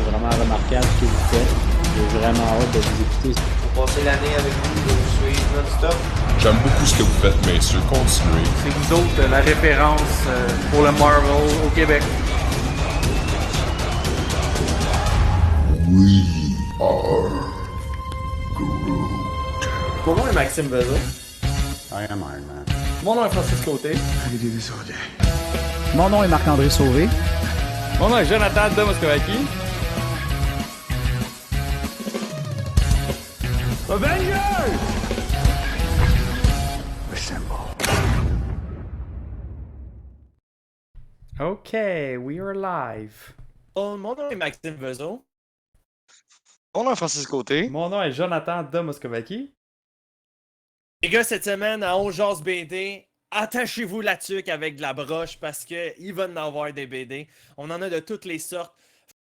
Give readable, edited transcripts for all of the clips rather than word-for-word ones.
c'est vraiment remarquable ce que vous faites. J'ai vraiment hâte de vous écouter. Pour passer l'année avec vous, de vous suivre non-stop. J'aime beaucoup ce que vous faites, messieurs. Continuez. C'est vous autres la référence pour le Marvel au Québec. We are Mon nom est Maxime Bezos. I am Iron Man. Mon nom est Francis Côté. Mon nom est Marc-André Sauvé. Mon nom est Jonathan de Moscovaki. Avengers! OK, we are live. Mon nom est Maxime Bezos. Mon nom est Francis Côté. Mon nom est Jonathan de Moscovaki. Les gars, cette semaine, à On Jase BD, attachez-vous la tuque avec de la broche parce qu'il va en avoir des BD. On en a de toutes les sortes.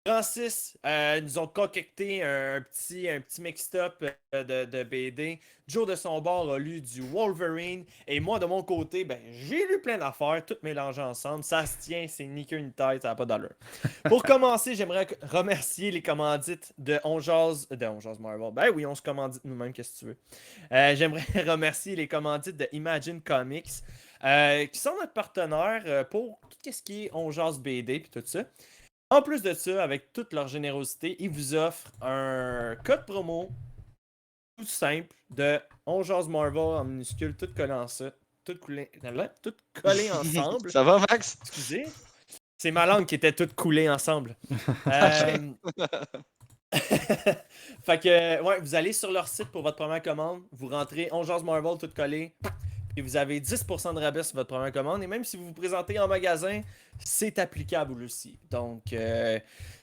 Francis nous ont concocté un petit mix-up de BD. Joe de son bord a lu du Wolverine. Et moi, de mon côté, ben, j'ai lu plein d'affaires, toutes mélangées ensemble. Ça se tient, c'est ni queue ni tête, ça n'a pas d'allure. Pour commencer, j'aimerais remercier les commandites de On Jase Marvel. Ben oui, on se commandite nous-mêmes, qu'est-ce que tu veux. J'aimerais remercier les commandites de Imagine Comics, qui sont notre partenaire pour tout ce qui est On Jase BD et tout ça. En plus de ça, avec toute leur générosité, ils vous offrent un code promo tout simple de On Jase Marvel en minuscule, tout collé en ça, tout collé ensemble. Ça va, Max? Excusez. C'est ma langue qui était toute coulée ensemble. Fait que, ouais, vous allez sur leur site pour votre première commande, vous rentrez On Jase Marvel tout collé, et vous avez 10% de rabais sur votre première commande. Et même si vous vous présentez en magasin, c'est applicable aussi. Donc,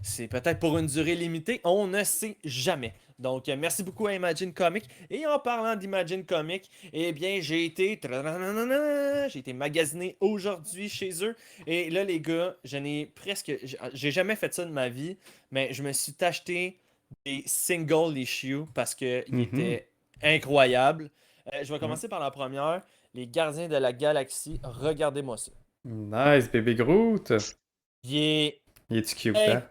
c'est peut-être pour une durée limitée. On ne sait jamais. Donc, merci beaucoup à Imagine Comics. Et en parlant d'Imagine Comics, eh bien, j'ai été magasiné aujourd'hui chez eux. Et là, les gars, j'ai jamais fait ça de ma vie, mais je me suis acheté des single issues parce qu'ils étaient incroyables. Je vais commencer par la première. Les Gardiens de la Galaxie, regardez-moi ça. Nice, baby Groot. Il est-tu cute, hein?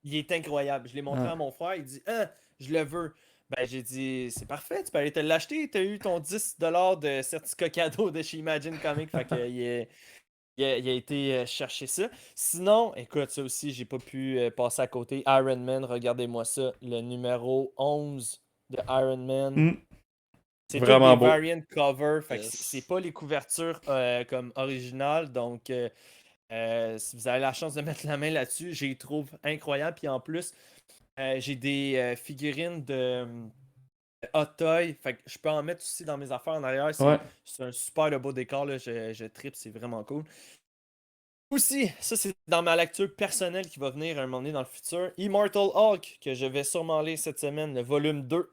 est incroyable. Je l'ai montré à mon frère, il dit « Ah, je le veux. » Ben, j'ai dit « C'est parfait, tu peux aller te l'acheter. Tu as eu ton 10$ de certificat cadeau de chez Imagine Comics. » Fait que il a été chercher ça. Sinon, écoute, ça aussi, j'ai pas pu passer à côté. Iron Man, regardez-moi ça. Le numéro 11 de Iron Man. C'est vraiment des beau. variant cover, fait que c'est pas les couvertures comme originales, donc si vous avez la chance de mettre la main là-dessus, je les trouve incroyables. Puis en plus, j'ai des figurines de Hot Toy, fait que je peux en mettre aussi dans mes affaires en arrière. C'est un super beau décor, là. Je trippe, c'est vraiment cool. Aussi, ça c'est dans ma lecture personnelle qui va venir un moment donné dans le futur. Immortal Hulk, que je vais sûrement lire cette semaine, le volume 2.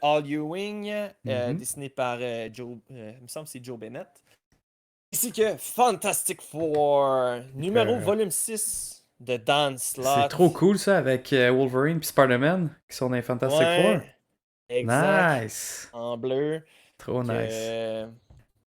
All Ewing, dessiné par Joe, il me semble que c'est Joe Bennett. Ainsi que Fantastic Four, volume 6 de Dan Slott. C'est trop cool ça avec Wolverine et Spider-Man qui sont dans les Fantastic Four. Exact. Nice. En bleu. Trop nice.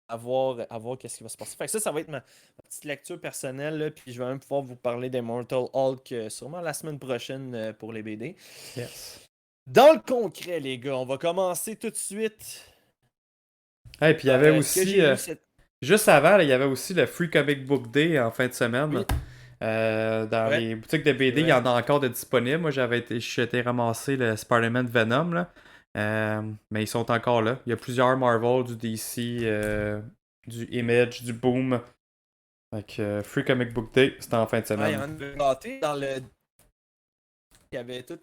À voir qu'est-ce qui va se passer. Fait que ça va être ma petite lecture personnelle, là, puis je vais même pouvoir vous parler d'Immortal Hulk sûrement la semaine prochaine pour les BD. Yes. Dans le concret, les gars, on va commencer tout de suite. Et puis il y avait aussi, juste avant, là, il y avait aussi le Free Comic Book Day en fin de semaine. Oui. Dans les boutiques de BD, il y en a encore de disponibles. Moi, j'ai été ramasser le Spider-Man Venom, là. Mais ils sont encore là. Il y a plusieurs Marvel, du DC, du Image, du Boom. Donc, Free Comic Book Day, c'était en fin de semaine. Il y en avait gâté dans le... Il y avait tout...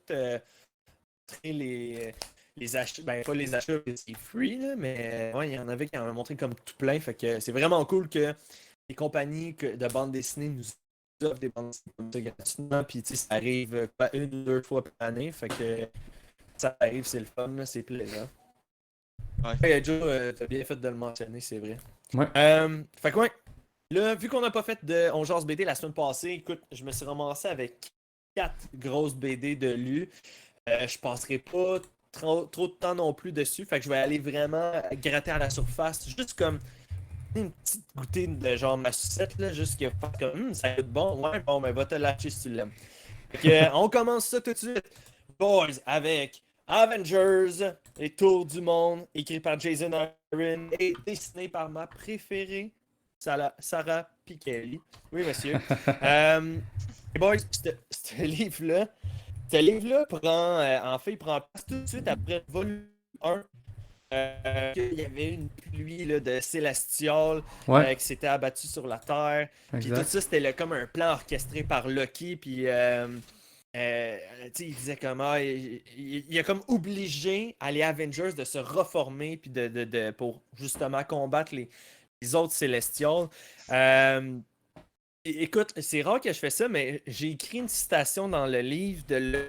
les achats, ben pas les achats, c'est free, là, mais ouais, il y en avait qui en ont montré comme tout plein. Fait que c'est vraiment cool que les compagnies de bande dessinée nous offrent des bandes dessinées comme ça gratuitement. Puis tu sais, ça arrive pas 1 ou 2 fois par année. Fait que ça arrive, c'est le fun, là, c'est plaisant. Ouais, Joe, t'as bien fait de le mentionner, c'est vrai. Ouais. Fait que ouais, là, vu qu'on n'a pas fait de On Jase BD la semaine passée, écoute, je me suis ramassé avec 4 grosses BD de lu. Je passerai pas trop de temps non plus dessus. Fait que je vais aller vraiment gratter à la surface. Juste comme une petite goûtée de genre ma sucette, là, juste que faire comme ça goûte bon. Ouais, bon, mais va te lâcher si tu l'aimes. On commence ça tout de suite, boys, avec Avengers, les Tours du monde, écrit par Jason Aaron et dessiné par ma préférée, Sarah Pichelli. Oui, monsieur. Les boys, ce livre-là prend, en fait, il prend place tout de suite après le volume 1. Il y avait une pluie là, de célestials Ouais, qui s'était abattue sur la Terre. Puis tout exact. ça, c'était comme un plan orchestré par Loki. Puis, tu sais, il disait comment il a comme obligé à les Avengers de se reformer puis pour justement combattre les autres célestials. Écoute, c'est rare que je fais ça, mais j'ai écrit une citation dans le livre de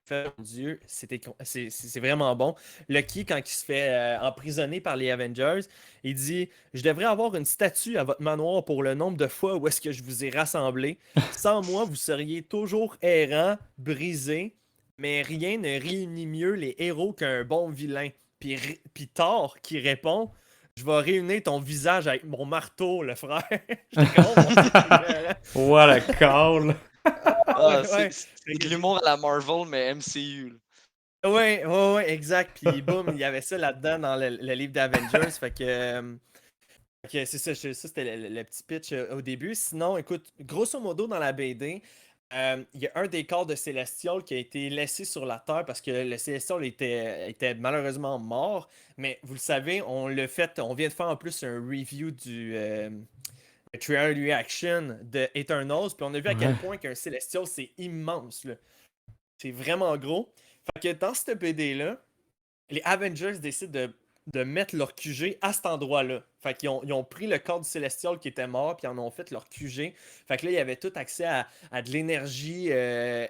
Mon Dieu, c'est vraiment bon. Loki, quand il se fait emprisonner par les Avengers, il dit: Je devrais avoir une statue à votre manoir pour le nombre de fois où est-ce que je vous ai rassemblés. Sans moi, vous seriez toujours errant, brisé, mais rien ne réunit mieux les héros qu'un bon vilain. Puis Thor qui répond: Je vais réunir ton visage avec mon marteau, le frère. J'étais comme, oh, mon Dieu, c'est écœurant. What a call! Ah, Ouais. c'est de l'humour à la Marvel, mais MCU. Là. Ouais, exact. Puis boum, il y avait ça là-dedans dans le livre d'Avengers. Fait que c'est ça, ça c'était le petit pitch au début. Sinon, écoute, grosso modo, dans la BD, il y a un des corps de Célestial qui a été laissé sur la Terre parce que le Célestial était malheureusement mort. Mais vous le savez, on vient de faire en plus un review du Trailer Reaction de Eternals. Puis on a vu à quel Ouais. point qu'un Célestial, c'est immense, là. C'est vraiment gros. Fait que dans cette BD-là, les Avengers décident de mettre leur QG à cet endroit-là. Fait qu'ils ils ont pris le corps du Célestial qui était mort, puis ils en ont fait leur QG. Fait que là, il y avait tout accès à de l'énergie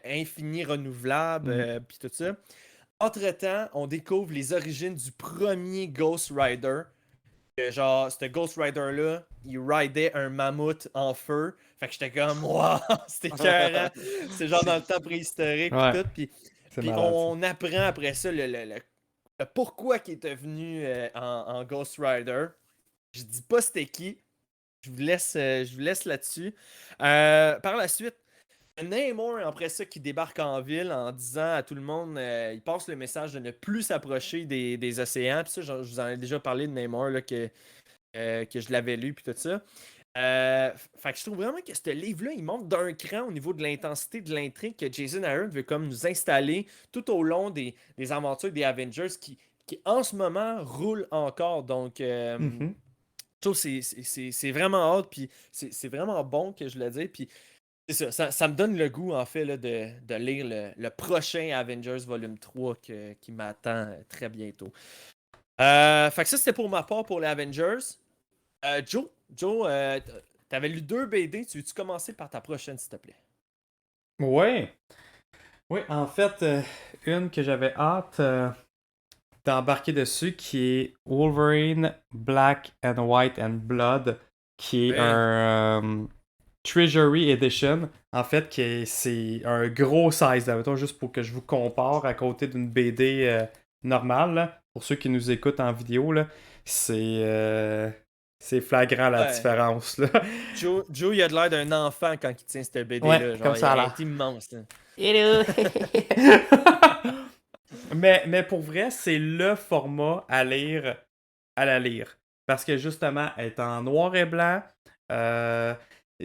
infinie, renouvelable, puis tout ça. Entre-temps, on découvre les origines du premier Ghost Rider. Genre, ce Ghost Rider-là, il ridait un mammouth en feu. Fait que j'étais comme, waouh, c'était écœurant. C'est genre dans le temps préhistorique, Ouais. puis tout. C'est Puis malade. on apprend après ça le pourquoi qui est devenu en Ghost Rider. Je dis pas c'était qui. Je vous laisse là-dessus. Par la suite, Namor, après ça, qui débarque en ville en disant à tout le monde, il passe le message de ne plus s'approcher des océans. Puis ça, je vous en ai déjà parlé de Namor, là, que je l'avais lu, puis tout ça. Fait que je trouve vraiment que ce livre-là, il monte d'un cran au niveau de l'intensité de l'intrigue que Jason Aaron veut comme nous installer tout au long des aventures des Avengers qui en ce moment roulent encore. Donc, Mhm. je trouve que c'est vraiment hâte, puis c'est vraiment bon que je le dise. Puis c'est ça me donne le goût, en fait, là, de lire le prochain Avengers Volume 3 qui m'attend très bientôt. Fait que ça, c'était pour ma part pour les Avengers. Joe, t'avais lu 2 BD. Tu veux-tu commencer par ta prochaine, s'il te plaît? Ouais. Oui, en fait, une que j'avais hâte d'embarquer dessus qui est Wolverine Black and White and Blood, qui est Ouais. un Treasury Edition. En fait, c'est un gros size, là, mettons, juste pour que je vous compare à côté d'une BD normale. Là. Pour ceux qui nous écoutent en vidéo, là, c'est flagrant la Ouais. différence. Là. Joe, il a de l'air d'un enfant quand il tient cette BD-là. Ouais, Genre, comme ça, il là. est immense. Là. mais pour vrai, c'est le format à la lire. Parce que justement, elle est en noir et blanc.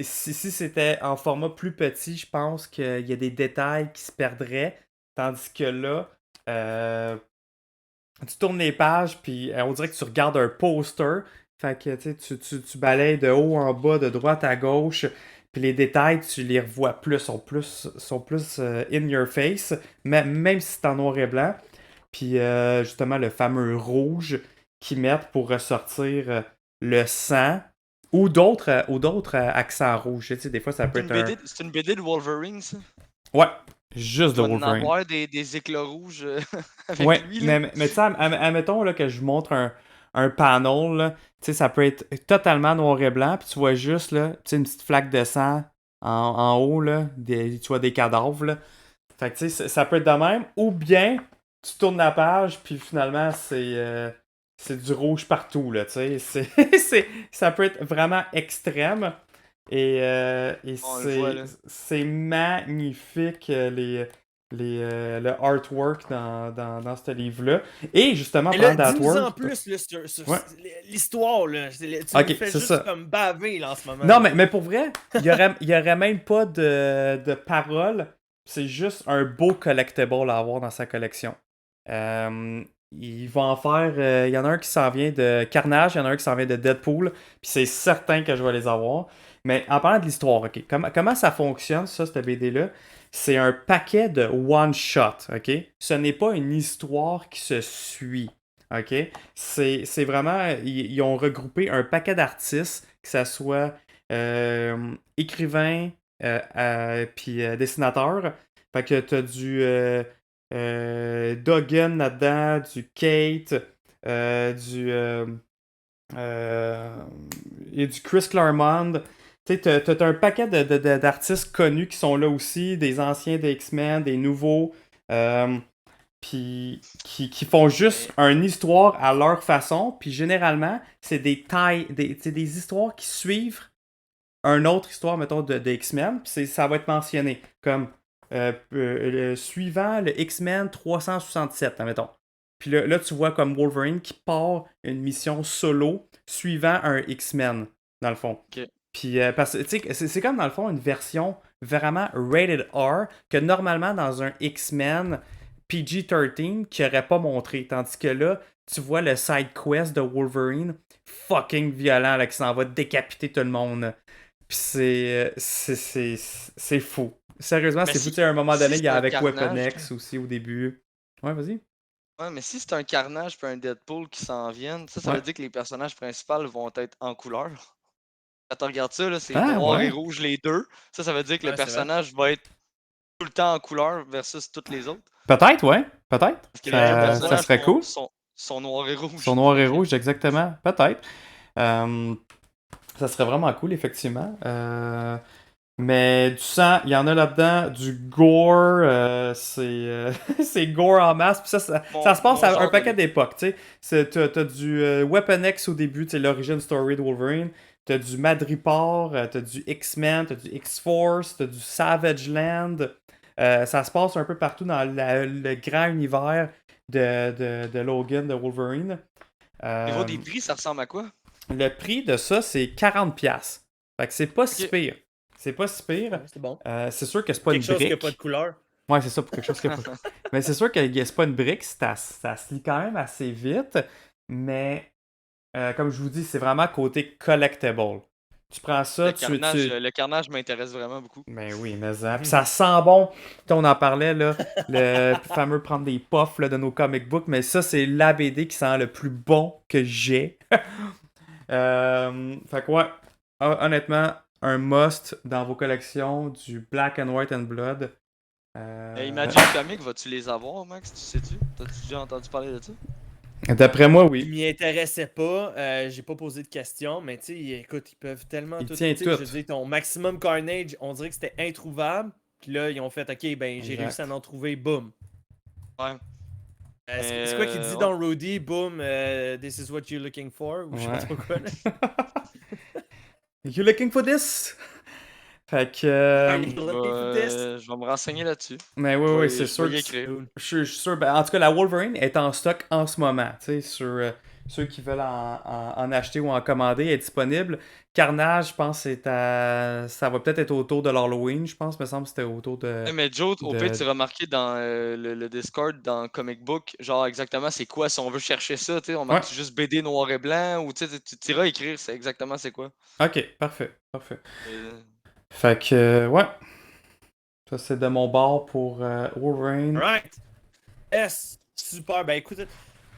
Si c'était en format plus petit, je pense qu'il y a des détails qui se perdraient. Tandis que là, tu tournes les pages, puis on dirait que tu regardes un poster. Fait que tu balayes de haut en bas, de droite à gauche. Puis les détails, tu les revois plus, sont plus in your face, même si c'est en noir et blanc. Puis justement, le fameux rouge qu'ils mettent pour ressortir le sang ou d'autres accents rouges. Tu sais, des fois, ça peut être C'est une BD de Wolverine, ça? Ouais, juste de Tu vas en Wolverine. avoir des éclats rouges avec Ouais, lui, là. mais tu sais, admettons là, que je vous montre un panel, là, tu sais, ça peut être totalement noir et blanc, puis tu vois juste là, tu sais, une petite flaque de sang en haut, là, tu vois des cadavres. Là. Fait que tu sais, ça peut être de même, ou bien tu tournes la page, puis finalement, c'est du rouge partout, là, tu sais. Ça peut être vraiment extrême. Et On le voit, là. c'est magnifique, le artwork dans ce livre-là. Et justement, Mais là, parlant dis-nous en d'artwork. plus là, sur Ouais. l'histoire. Là. Tu Ok, me fais c'est juste ça. comme baver là, en ce moment. Non, là. mais pour vrai, il y aurait même pas de paroles. C'est juste un beau collectible à avoir dans sa collection. Il va en faire. Il y en a un qui s'en vient de Carnage, il y en a un qui s'en vient de Deadpool. Puis c'est certain que je vais les avoir. Mais en parlant de l'histoire, ok, comment ça fonctionne, ça, cette BD-là? C'est un paquet de one-shot, ok? Ce n'est pas une histoire qui se suit, ok? C'est vraiment. Ils ont regroupé un paquet d'artistes, que ça soit écrivain, puis dessinateur. Fait que t'as du Duggan là-dedans, du Kate, et du Chris Claremont. Tu sais, t'as un paquet d'artistes connus qui sont là aussi, des anciens des X-Men, des nouveaux, puis qui font juste une histoire à leur façon, puis généralement, c'est c'est des histoires qui suivent une autre histoire, mettons, de X-Men, puis ça va être mentionné comme suivant le X-Men 367, admettons. Puis là, tu vois comme Wolverine qui part une mission solo suivant un X-Men, dans le fond. Ok. Puis, parce que, tu sais, c'est comme, dans le fond, une version vraiment rated R que normalement, dans un X-Men PG-13 qui aurait pas montré. Tandis que là, tu vois le side quest de Wolverine fucking violent, là, qui s'en va décapiter tout le monde. Puis c'est fou. Sérieusement, Mais c'est fou. si- Tu sais, à un moment si donné, il y c'est a un avec carnage, Weapon X aussi au début. Ouais, vas-y. Ouais, mais si c'est un Carnage puis un Deadpool qui s'en viennent, ça Ouais. veut dire que les personnages principaux vont être en couleur. Quand tu regardes ça, là, c'est Ah, noir ouais. et rouge les deux. Ça veut dire que le Ouais, c'est vrai. personnage va être tout le temps en couleur versus toutes les autres. Peut-être, ouais. Peut-être. Parce que les autres Ça personnages serait cool. sont noirs et rouges. Ils sont noirs et rouges, exactement. Peut-être. Ça serait vraiment cool, effectivement. Mais du sang, il y en a là-dedans, du gore, c'est gore en masse. Puis ça se passe à un paquet d'époques, tu sais. T'as du Weapon X au début, tu sais, l'origin story de Wolverine. T'as du Madripoor, t'as du X-Men, t'as du X-Force, t'as du Savage Land. Ça se passe un peu partout dans le grand univers de Logan, de Wolverine. Au niveau des prix, ça ressemble à quoi? Le prix de ça, c'est 40$. Fait que c'est pas si Ok. pire. C'est pas si pire. Ouais, c'est bon. C'est sûr que c'est pas Quelque une chose qui brique. n'a pas de couleur. Ouais, c'est ça, pour quelque chose qui a pas. Mais c'est sûr que c'est pas une brique, ça se lit quand même assez vite. Mais comme je vous dis, c'est vraiment côté collectible. Tu prends ça, Le Carnage m'intéresse vraiment beaucoup. Ben oui, mais ça. Puis ça sent bon. Tu sais, on en parlait, là, le fameux prendre des puffs là, de nos comic books, mais ça, c'est la BD qui sent le plus bon que j'ai. Fait que ouais, honnêtement, un must dans vos collections du Black and White and Blood. Imagine Comics, vas-tu les avoir, Max? Tu sais-tu? T'as-tu déjà entendu parler de ça? D'après moi, Il oui. m'y intéressait pas, j'ai pas posé de questions, mais tu sais, écoute, ils peuvent tellement Il tout. tient Tu sais, je tout. veux dire, ton Maximum Carnage, on dirait que c'était introuvable, puis là, ils ont fait, ok, ben j'ai Exact. réussi à en trouver, boum. Ouais. C'est quoi qu'il dit dans Rudy, boom, this is what you're looking for, ou je sais pas trop quoi, là. You looking for this? Fait que. Je vais me renseigner là-dessus. Mais Je oui, vais- c'est je sûr. vais y que écrire. je suis sûr. Ben, en tout cas, la Wolverine est en stock en ce moment. Tu sais, sur ceux qui veulent en acheter ou en commander, elle est disponible. Carnage, je pense, ça va peut-être être autour de l'Halloween. Je pense, me semble que c'était autour de. Mais Joe, au de- pire, tu as remarqué dans le Discord, dans Comic Book, genre exactement c'est quoi si on veut chercher ça, tu sais, on marque juste BD noir et blanc ou tu sais, tu iras écrire c'est exactement c'est quoi. Ok, parfait. Et, Fait que, ouais. Ça, c'est de mon bord pour Wolverine. Right. Yes, super. Ben écoutez,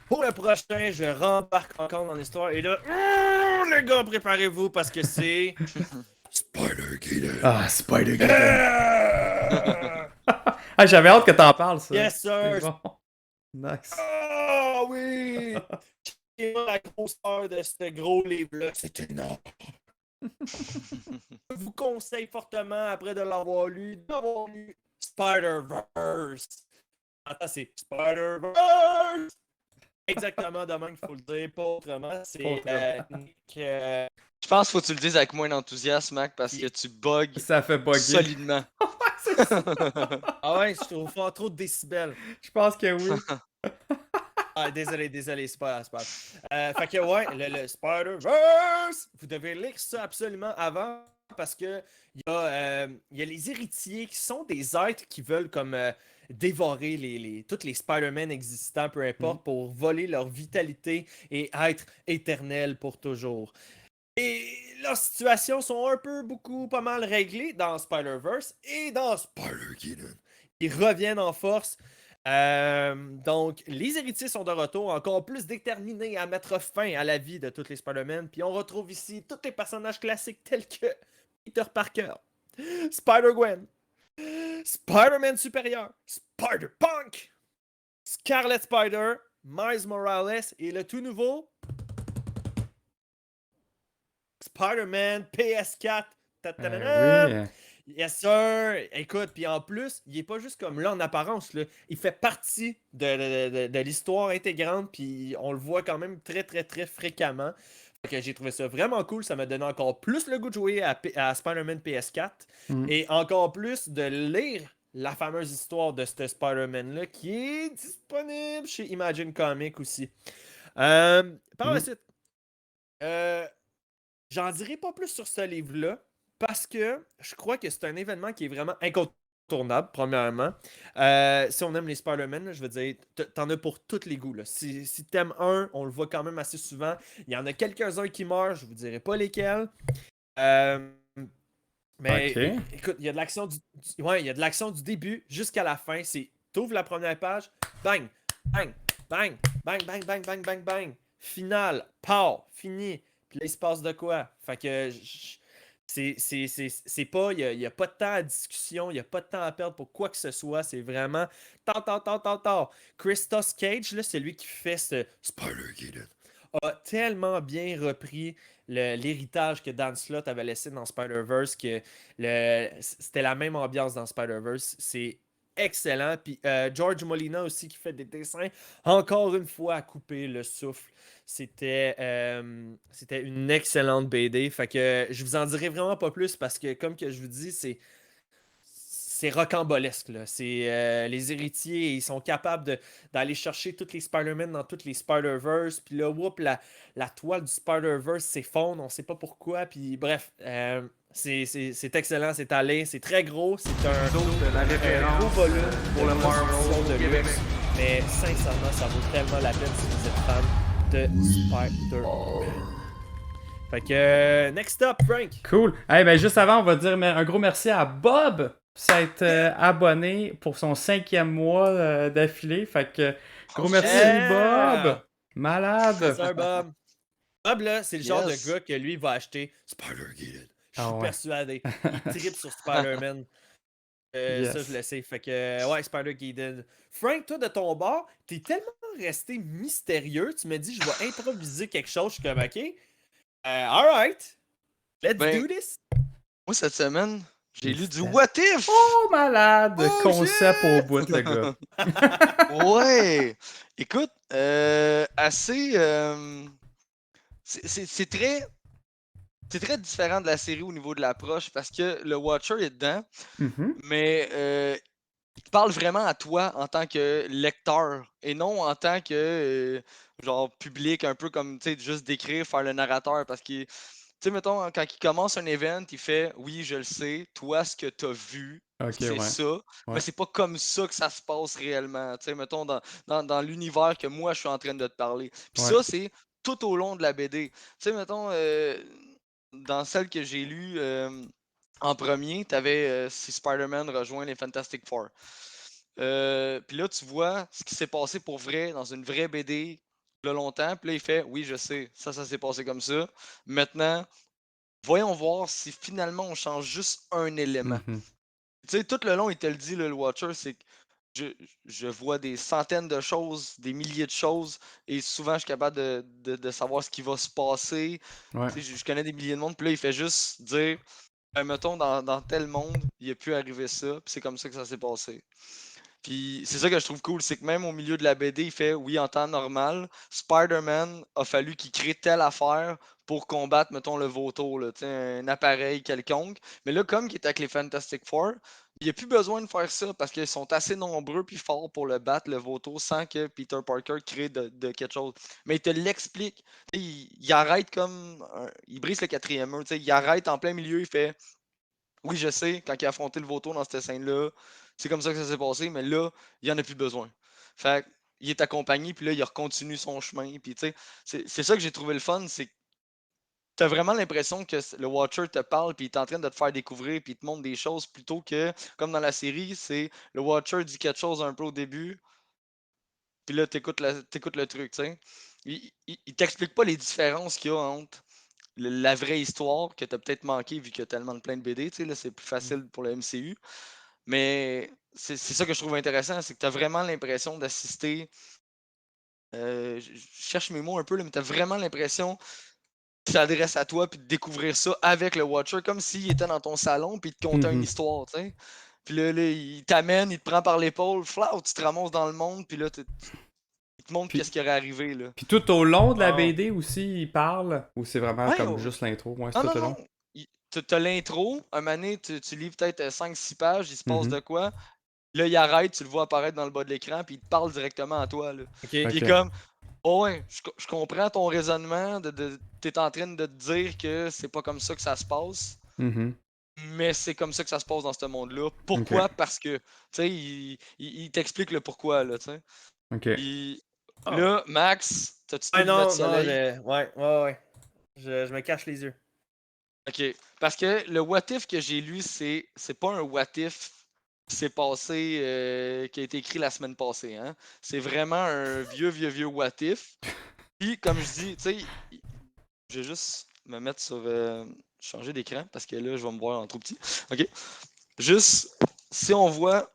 pour le prochain, je rembarque encore dans l'histoire. Et là, les gars, préparez-vous parce que c'est. Spider-Gator. Ah, Spider-Gator. Ah, j'avais hâte que t'en parles, ça. Yes, sir. C'est bon. Nice. Ah oui! C'est la grosseur de ce gros livre-là. C'est énorme. Je vous conseille fortement, après de l'avoir lu, d'avoir lu Spider-Verse. Attends, c'est Spider-Verse! Exactement de même qu'il faut le dire, pas autrement. C'est Pas autrement. Nick, je pense qu'il faut que tu le dises avec moins d'enthousiasme, Mac, parce que tu bugs Ça fait bugger. solidement. Ah ouais, je trouve fort trop de décibels. Je pense que oui. Ah, désolé, c'est pas grave. Fait que ouais, le Spider-Verse, vous devez lire ça absolument avant parce que il y a les héritiers qui sont des êtres qui veulent comme dévorer tous les Spider-Man existants, peu importe, pour voler leur vitalité et être éternels pour toujours. Et leurs situations sont beaucoup, pas mal réglées dans Spider-Verse et dans Spider-Geddon. Ils reviennent en force. Donc, les héritiers sont de retour, encore plus déterminés à mettre fin à la vie de tous les Spider-Man. Puis on retrouve ici tous les personnages classiques tels que Peter Parker, Spider-Gwen, Spider-Man supérieur, Spider-Punk, Scarlet Spider, Miles Morales et le tout nouveau Spider-Man PS4. Oui. Yes, sir! Écoute, puis en plus, il est pas juste comme là en apparence, là. Il fait partie de l'histoire intégrante, puis on le voit quand même très, très, très fréquemment. Fait que j'ai trouvé ça vraiment cool. Ça m'a donné encore plus le goût de jouer à Spider-Man PS4 et encore plus de lire la fameuse histoire de ce Spider-Man-là qui est disponible chez Imagine Comics aussi. Par la suite, j'en dirai pas plus sur ce livre-là. Parce que je crois que c'est un événement qui est vraiment incontournable, premièrement. Si on aime les Spider-Man, là, je veux dire, t'en as pour tous les goûts. Là. Si t'aimes un, on le voit quand même assez souvent. Il y en a quelques-uns qui meurent, je vous dirai pas lesquels. Mais écoute, il y a de l'action il y a de l'action du début jusqu'à la fin. T'ouvres la première page, bang, bang, bang, bang, bang, bang, bang, bang, bang. Final, pow, fini. Puis là, il se passe de quoi? Fait que c'est pas, il n'y a pas de temps à discussion, il n'y a pas de temps à perdre pour quoi que ce soit. C'est vraiment tant. Christos Cage, là, c'est lui qui fait ce Spider-Geddon. a tellement bien repris l'héritage que Dan Slott avait laissé dans Spider-Verse que c'était la même ambiance dans Spider-Verse. C'est excellent. Puis George Molina aussi qui fait des dessins, encore une fois, à couper le souffle. C'était une excellente BD. Fait que je vous en dirai vraiment pas plus parce que, comme que je vous dis, c'est rocambolesque. Là. Les héritiers, ils sont capables d'aller chercher tous les Spider-Man dans toutes les Spider-Verse. Puis là, la toile du Spider-Verse s'effondre. On sait pas pourquoi. Puis bref, c'est excellent. C'est allé. C'est très gros. C'est un de la référence gros volume pour le Marvel de Québec. luxe. Mais sincèrement, ça vaut tellement la peine si vous êtes fan de Spider-Man. Fait que, next up, Frank. Cool. Hey, ben, juste avant, on va dire un gros merci à Bob pour s'être abonné pour son 5e mois d'affilée. Fait que, gros merci, Bob. Malade. C'est un Bob. Bob, là, c'est le genre Yes. de gars que lui va acheter Spider-Geddon. Je suis persuadé. Il tripe sur Spider-Man. Yes. Ça, je le sais. Fait que, ouais, Spider-Geddon. Frank, toi, de ton bord, t'es tellement resté mystérieux. Tu m'as dit, je vais improviser quelque chose. Je suis comme, OK. Alright. Let's do this. Moi, cette semaine, j'ai lu du What If! Oh, malade. Oh, Concept shit! au bout, le gars. Ouais! Écoute, assez. C'est très. C'est très différent de la série au niveau de l'approche parce que le Watcher est dedans, Mhm. mais il te parle vraiment à toi en tant que lecteur et non en tant que genre public, un peu comme tu sais, juste d'écrire, faire le narrateur. Parce que, tu sais, mettons, quand il commence un event, il fait oui, je le sais, toi, ce que tu as vu, Ok, c'est ouais. ça, mais c'est pas comme ça que ça se passe réellement. Tu sais, mettons, dans l'univers que moi, je suis en train de te parler. Puis Ouais. ça, c'est tout au long de la BD. Tu sais, mettons, dans celle que j'ai lue en premier, tu avais si Spider-Man rejoint les Fantastic Four. Puis là, tu vois ce qui s'est passé pour vrai dans une vraie BD il y a longtemps. Puis là, il fait oui, je sais, ça s'est passé comme ça. Maintenant, voyons voir si finalement on change juste un élément. Mhm. Tu sais, tout le long, il te le dit, le Watcher, c'est que je vois des centaines de choses, des milliers de choses, et souvent je suis capable de savoir ce qui va se passer. Ouais. Tu sais, je connais des milliers de monde, puis là, il fait juste dire mettons, dans tel monde, il a pu arriver ça, puis c'est comme ça que ça s'est passé. Puis c'est ça que je trouve cool, c'est que même au milieu de la BD, il fait oui, en temps normal, Spider-Man a fallu qu'il crée telle affaire pour combattre, mettons, le vautour, là, tu sais, un appareil quelconque. Mais là, comme il est avec les Fantastic Four, il n'y a plus besoin de faire ça parce qu'ils sont assez nombreux puis forts pour le battre, le vautour, sans que Peter Parker crée de quelque chose. Mais il te l'explique. Tu sais, il arrête comme. Il brise le quatrième mur. Tu sais, il arrête en plein milieu, il fait oui, je sais, quand il a affronté le vautour dans cette scène-là, c'est comme ça que ça s'est passé, mais là, il n'y en a plus besoin. Fait il est accompagné, puis là, il continue son chemin. Puis, tu sais, c'est ça que j'ai trouvé le fun, c'est que tu as vraiment l'impression que le Watcher te parle, puis il est en train de te faire découvrir, puis il te montre des choses plutôt que, comme dans la série, c'est le Watcher dit quelque chose un peu au début, puis là, t'écoutes le truc, tu sais. Il t'explique pas les différences qu'il y a entre la vraie histoire que tu as peut-être manqué vu qu'il y a tellement de plein de BD, tu sais, là, c'est plus facile pour le MCU. Mais c'est ça que je trouve intéressant, c'est que tu as vraiment l'impression d'assister. Je cherche mes mots un peu, là, mais tu as vraiment l'impression qu'il s'adresse à toi puis de découvrir ça avec le Watcher, comme s'il était dans ton salon puis il te contait une histoire, tu sais. Puis là, il t'amène, il te prend par l'épaule, flau, tu te ramasses dans le monde, puis là, il te montre Puis, qu'est-ce qui aurait arrivé, là. puis tout au long de la Wow. BD aussi, il parle, ou c'est vraiment Ouais, comme juste l'intro? Ouais, c'est non, tout non, au non. long. T'as l'intro, un moment donné, tu lis peut-être 5-6 pages, il se passe Mhm. de quoi. Là, il arrête, tu le vois apparaître dans le bas de l'écran, puis il te parle directement à toi. Là. Ok. Puis il est Ok. comme, oh ouais, je comprends ton raisonnement, t'es en train de te dire que c'est pas comme ça que ça se passe, Mhm. mais c'est comme ça que ça se passe dans ce monde-là. Ok. Pourquoi? Parce que, tu sais, il t'explique le pourquoi, là, tu sais. Ok. Puis Oh. là, Max, t'as-tu tes Ouais, lunettes non, non, soleil? ouais. Je me cache les yeux. Ok, parce que le what if que j'ai lu, c'est pas un what if qui s'est passé, qui a été écrit la semaine passée. Hein? C'est vraiment un vieux what if. Puis, comme je dis, tu sais, je vais juste me mettre sur. Changer d'écran parce que là, je vais me voir en trop petit. Ok. Juste, si on voit,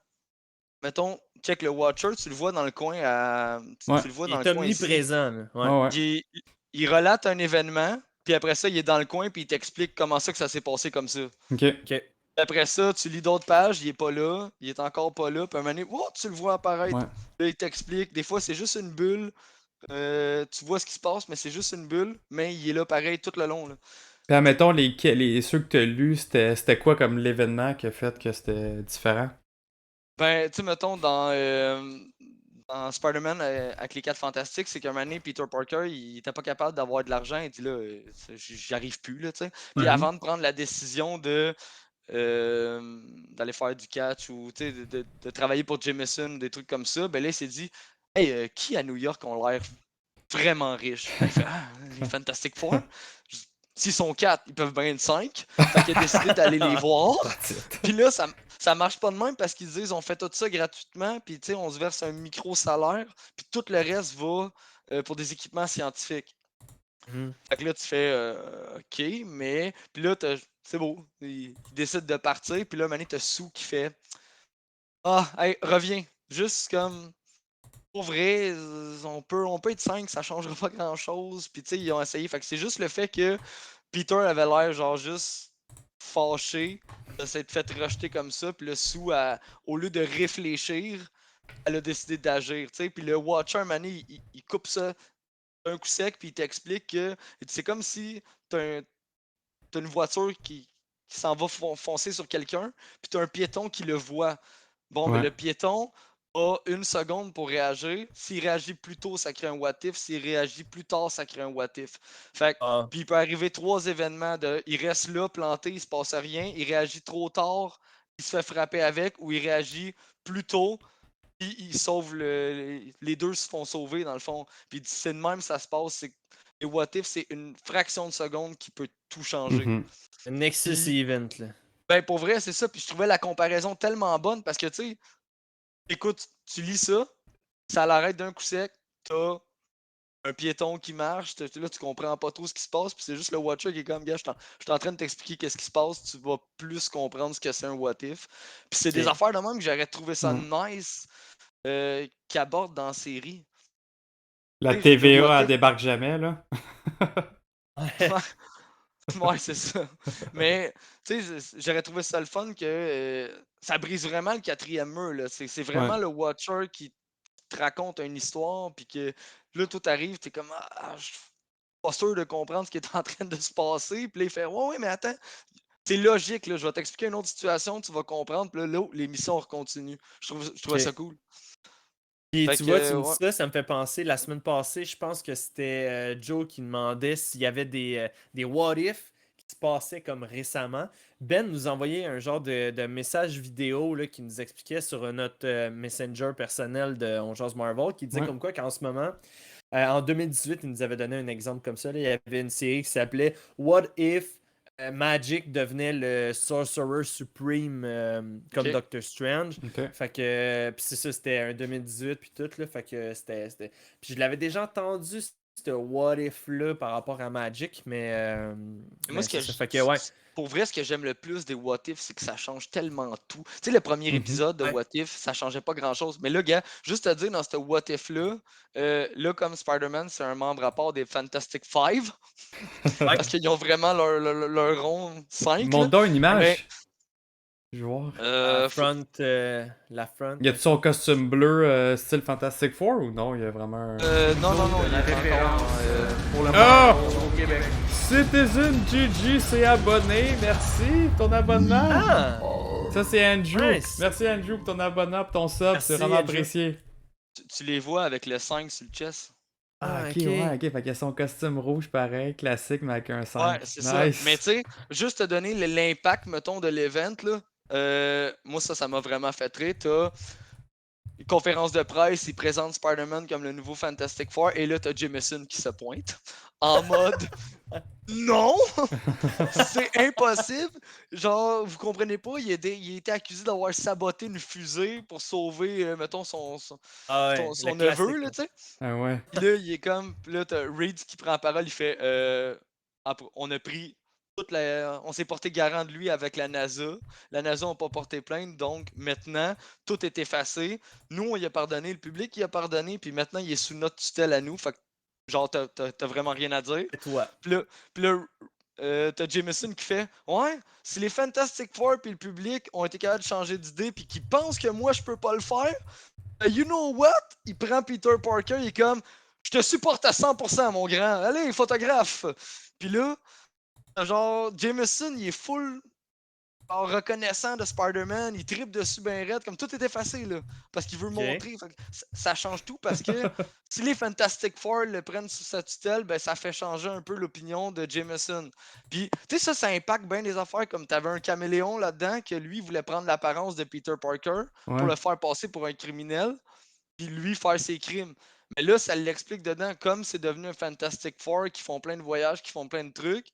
mettons, check le Watcher, tu le vois dans le coin Ouais. tu le vois Il dans le est coin ici. omniprésent, là. Ouais. Ouais, ouais. Il relate un événement, puis après ça, il est dans le coin, puis il t'explique comment ça que ça s'est passé comme ça. Ok. Ok. Après ça, tu lis d'autres pages, il est pas là, il est encore pas là, puis à un moment donné, oh, tu le vois apparaître. Ouais. Là, il t'explique. Des fois, c'est juste une bulle. Tu vois ce qui se passe, mais c'est juste une bulle, mais il est là pareil tout le long. Là. Puis admettons, ceux que t'as lus, c'était quoi comme l'événement qui a fait que c'était différent? Ben, tu sais, mettons, dans Spider-Man avec les 4 Fantastiques, c'est qu'un moment donné, Peter Parker, il était pas capable d'avoir de l'argent. Il dit là, j'y arrive plus, là, tu sais. Puis Mhm. avant de prendre la décision d'aller faire du catch ou tu sais, de travailler pour Jameson, des trucs comme ça, ben là, il s'est dit, hey, qui à New York ont l'air vraiment riches? Ben, il fait, ah, les Fantastic Four. S'ils sont 4, ils peuvent bien être 5. Fait qu'il a décidé d'aller les voir. That's it. Puis là, ça marche pas de même parce qu'ils disent on fait tout ça gratuitement, puis tu sais, on se verse un micro-salaire, puis tout le reste va pour des équipements scientifiques. Mhm. Fait que là, tu fais OK, mais. Puis là, c'est beau. Il décide de partir, puis là, Mané, t'as Sue qui fait ah, hey, reviens. Juste comme. Pour vrai, on peut être 5, ça changera pas grand-chose. Puis tu sais, ils ont essayé. Fait que c'est juste le fait que Peter avait l'air genre juste fâché de s'être fait rejeter comme ça. Puis le Sue, au lieu de réfléchir, elle a décidé d'agir. Tu sais. Puis le Watcher, Mané, il coupe ça d'un coup sec, puis il t'explique que c'est comme si t'as une voiture qui s'en va foncer sur quelqu'un, puis t'as un piéton qui le voit. Bon, mais Ouais. le piéton a une seconde pour réagir. S'il réagit plus tôt, ça crée un what if. S'il réagit plus tard, ça crée un what if. Fait que, Ah. puis il peut arriver 3 événements il reste là, planté, il se passe rien. Il réagit trop tard, il se fait frapper avec, ou il réagit plus tôt, puis il sauve les deux se font sauver dans le fond. Puis c'est de même ça se passe. C'est et what if, c'est une fraction de seconde qui peut tout changer. Mhm. Le Nexus Puis, Event, là. ben pour vrai, c'est ça. Puis je trouvais la comparaison tellement bonne parce que tu sais, écoute, tu lis ça, ça l'arrête d'un coup sec, t'as un piéton qui marche, là tu comprends pas trop ce qui se passe, puis c'est juste le Watcher qui est comme, gars, je suis en train de t'expliquer qu'est-ce qui se passe, tu vas plus comprendre ce que c'est un what if. Puis c'est des Ok. affaires de même que j'aurais trouvé ça Ouais. nice qu'ils abordent dans la série. La Tu sais, le what TVA, elle if, débarque jamais, là. Ouais, c'est ça. Mais, tu sais, j'aurais trouvé ça le fun que ça brise vraiment le quatrième mur, là. C'est vraiment Ouais. le Watcher qui te raconte une histoire, puis que là, tout arrive, t'es comme, je suis pas sûr de comprendre ce qui est en train de se passer. Puis là, il fait, ouais, ouais, mais attends, c'est logique, là, je vais t'expliquer une autre situation, tu vas comprendre, puis là, l'émission continue. Je trouvais ça Ok. cool. Puis Fait tu vois, tu que, me dis ouais. ça me fait penser, la semaine passée, je pense que c'était Joe qui demandait s'il y avait des what if qui se passaient comme récemment. Ben nous envoyait un genre de message vidéo là, qui nous expliquait sur notre Messenger personnel de On Jase Marvel, qui disait Ouais. comme quoi qu'en ce moment, en 2018, il nous avait donné un exemple comme ça. Là. Il y avait une série qui s'appelait What If Magic devenait le Sorcerer Supreme comme Ok. Doctor Strange. Ok. Fait que, puis c'est ça, c'était un 2018 puis tout, là. Fait que Puis je l'avais déjà entendu, ce What If-là, par rapport à Magic, Et moi, mais c'est ça. Fait que, ouais. pour vrai, ce que j'aime le plus des What If, c'est que ça change tellement tout. Tu sais, le premier Mhm. épisode de Ouais. What If, ça changeait pas grand-chose. Mais là, gars, juste te dire, dans ce What If-là, là, comme Spider-Man, c'est un membre à part des Fantastic Five, Ouais. parce qu'ils ont vraiment leur rond 5, là. Montre donc une Mais, image. Je vais voir. La front. Y a-tu son costume bleu style Fantastic Four ou non? Il y a vraiment un. non, non, non, il La est encore référence pour le Ah! Marvel au Québec. Citizen GG s'est abonné. Merci pour ton abonnement. Ah! Ça, c'est Andrew. Nice. Merci, Andrew, pour ton abonnement, pour ton sub. Merci, C'est vraiment Andrew. apprécié. tu les vois avec le 5 sur le chest. Ah, Ah, ok, ok. ouais, ok. Fait qu'il y a son costume rouge pareil, classique, mais avec un 5. Ouais, c'est ça. Nice. Mais tu sais, juste te donner l'impact, mettons, de l'event, là. Moi, ça m'a vraiment fait rire. T'as une conférence de presse, il présente Spider-Man comme le nouveau Fantastic Four, et là, t'as Jameson qui se pointe en mode non, c'est impossible. Genre, vous comprenez pas, il a été accusé d'avoir saboté une fusée pour sauver, mettons, Ah ouais, son le neveu, classique. là, tu sais. Ah ouais. Puis là, il est comme. Puis là, t'as Reed qui prend la parole, il fait on a pris on s'est porté garant de lui avec la NASA. La NASA n'a pas porté plainte, donc maintenant, tout est effacé. Nous, on y a pardonné, le public y a pardonné, puis maintenant, il est sous notre tutelle à nous. Fait que, genre, t'as vraiment rien à dire. C'est toi. Puis là, t'as Jameson qui fait ouais, si les Fantastic Four puis le public ont été capables de changer d'idée, puis qui pensent que moi, je peux pas le faire, you know what? Il prend Peter Parker, il est comme je te supporte à 100%, mon grand. Allez, photographe. Puis là, genre, Jameson, il est full reconnaissant de Spider-Man, il tripe dessus ben raide, comme tout est effacé, là, parce qu'il veut montrer. Fait que ça change tout parce que si les Fantastic Four le prennent sous sa tutelle, ben ça fait changer un peu l'opinion de Jameson. Puis, tu sais, ça impacte bien des affaires, comme t'avais un caméléon là-dedans, que lui voulait prendre l'apparence de Peter Parker pour Ouais. le faire passer pour un criminel, puis lui faire ses crimes. Mais là, ça l'explique dedans, comme c'est devenu un Fantastic Four qui font plein de voyages, qui font plein de trucs.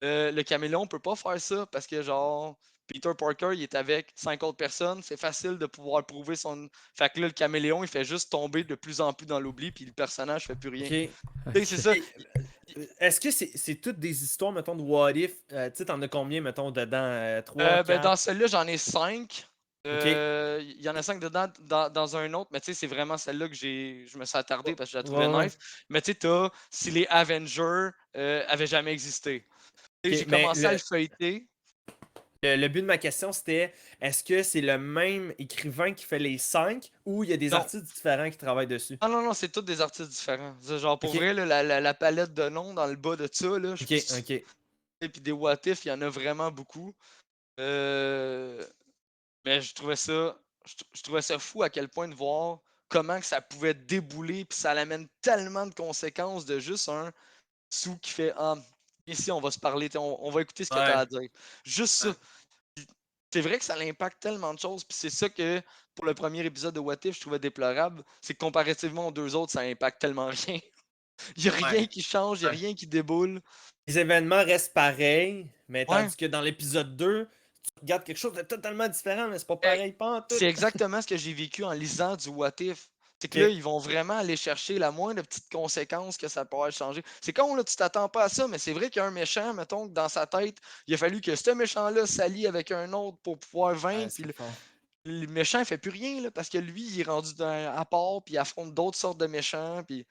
Le caméléon peut pas faire ça parce que, genre, Peter Parker, il est avec 5 autres personnes. C'est facile de pouvoir prouver son. Fait que là, le caméléon, il fait juste tomber de plus en plus dans l'oubli, puis le personnage fait plus rien. Ok. Tu sais, c'est ça. Est-ce que c'est toutes des histoires, mettons, de What If? Tu sais, t'en as combien, mettons, dedans? 3, Ben, 4? dans celle-là, j'en ai 5. Ok. Il y en a 5 dedans dans un autre, mais tu sais, c'est vraiment celle-là que je me suis attardé parce que je la trouvais Ouais, ouais. nice. Mais tu sais, t'as si les Avengers avaient jamais existé. Tu sais, Ok, j'ai mais commencé à le feuilleter. le but de ma question, c'était est-ce que c'est le même écrivain qui fait les 5 ou il y a des Non. artistes différents qui travaillent dessus? Ah non, non, c'est tous des artistes différents. C'est genre, pour Ok. vrai, là, la palette de noms dans le bas de ça, là, Ok, ok. et puis des what if, il y en a vraiment beaucoup. Euh, Mais je trouvais ça fou à quel point de voir comment que ça pouvait débouler, puis ça amène tellement de conséquences de juste un sou qui fait ah, ici on va se parler, on va écouter ce que tu as Ouais. à dire. Juste ça. C'est vrai que ça impacte tellement de choses, puis c'est ça que pour le premier épisode de What If, je trouvais déplorable, c'est que comparativement aux deux autres, ça impacte tellement rien. Il n'y a rien Ouais. qui change, il n'y a Ouais. rien qui déboule. Les événements restent pareils, mais Ouais. tandis que dans l'épisode 2, tu regardes quelque chose de totalement différent, mais c'est pas Eh, pareil, pas en tout. C'est exactement ce que j'ai vécu en lisant du What If. C'est que Ok. là, ils vont vraiment aller chercher la moindre petite conséquence que ça pourrait changer. C'est con, là, tu t'attends pas à ça, mais c'est vrai qu'il y a un méchant, mettons, que dans sa tête, il a fallu que ce méchant-là s'allie avec un autre pour pouvoir Ouais, vaincre. Puis c'est fort. le méchant, il fait plus rien, là, parce que lui, il est rendu à part, puis il affronte d'autres sortes de méchants. Puis...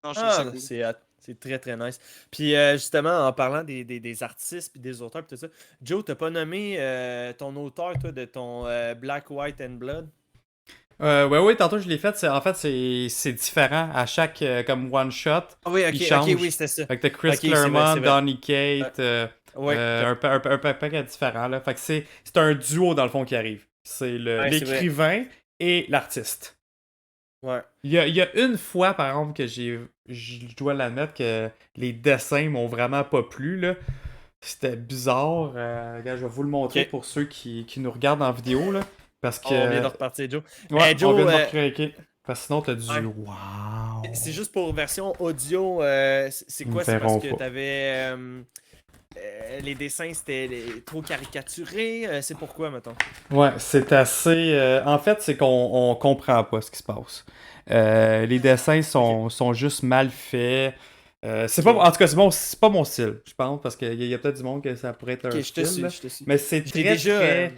Non, je trouve ça Ah, cool. c'est hot. C'est très très nice. Puis justement, en parlant des artistes puis des auteurs pis tout ça, Joe, t'as pas nommé ton auteur, toi, de ton Black, White and Blood? Ouais, tantôt je l'ai fait. En fait, c'est différent. À chaque comme one shot, Ah oui, il ok, change. oui, c'était ça. Fait que t'as Chris Ok, c'est vrai, Claremont, c'est vrai. Donny Cates, Ouais, un paquet différent. Là. Fait que c'est un duo dans le fond qui arrive. C'est Ouais, c'est vrai. l'écrivain et l'artiste. ouais. Il y a une fois, par exemple, que je dois l'admettre que les dessins m'ont vraiment pas plu, là. C'était bizarre. Regarde, je vais vous le montrer Ok. pour ceux qui nous regardent en vidéo, là. Parce que... On vient de repartir, Joe. Ouais, Joe, on vient de me recraquer. Parce que sinon, t'as du... ouais. Wow! C'est juste pour version audio, c'est Ils quoi? me C'est parce verront que pas. t'avais... les dessins, c'était trop caricaturé. C'est pourquoi, mettons? Ouais, c'est assez... en fait, c'est qu'on comprend pas ce qui se passe. Les dessins sont juste mal faits. C'est pas, en tout cas, c'est pas mon style, je pense, parce qu'il y a peut-être du monde que ça pourrait être Ok, un je te style, là. suis, je te suis. Mais c'est J'ai très, déjà, très...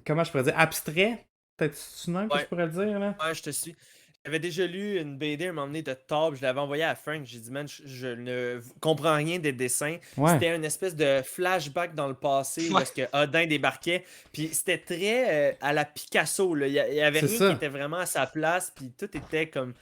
comment je pourrais dire? Abstrait? Peut-être c'est même que Ouais. je pourrais le dire, là? Ouais, je te suis. J'avais déjà lu une BD à un moment donné de Tob, je l'avais envoyé à Frank, j'ai dit, man, je ne comprends rien des dessins. Ouais. C'était une espèce de flashback dans le passé où Ouais. est-ce que Odin débarquait, puis c'était très à la Picasso, là. Il y avait C'est rien ça. qui était vraiment à sa place, puis tout était comme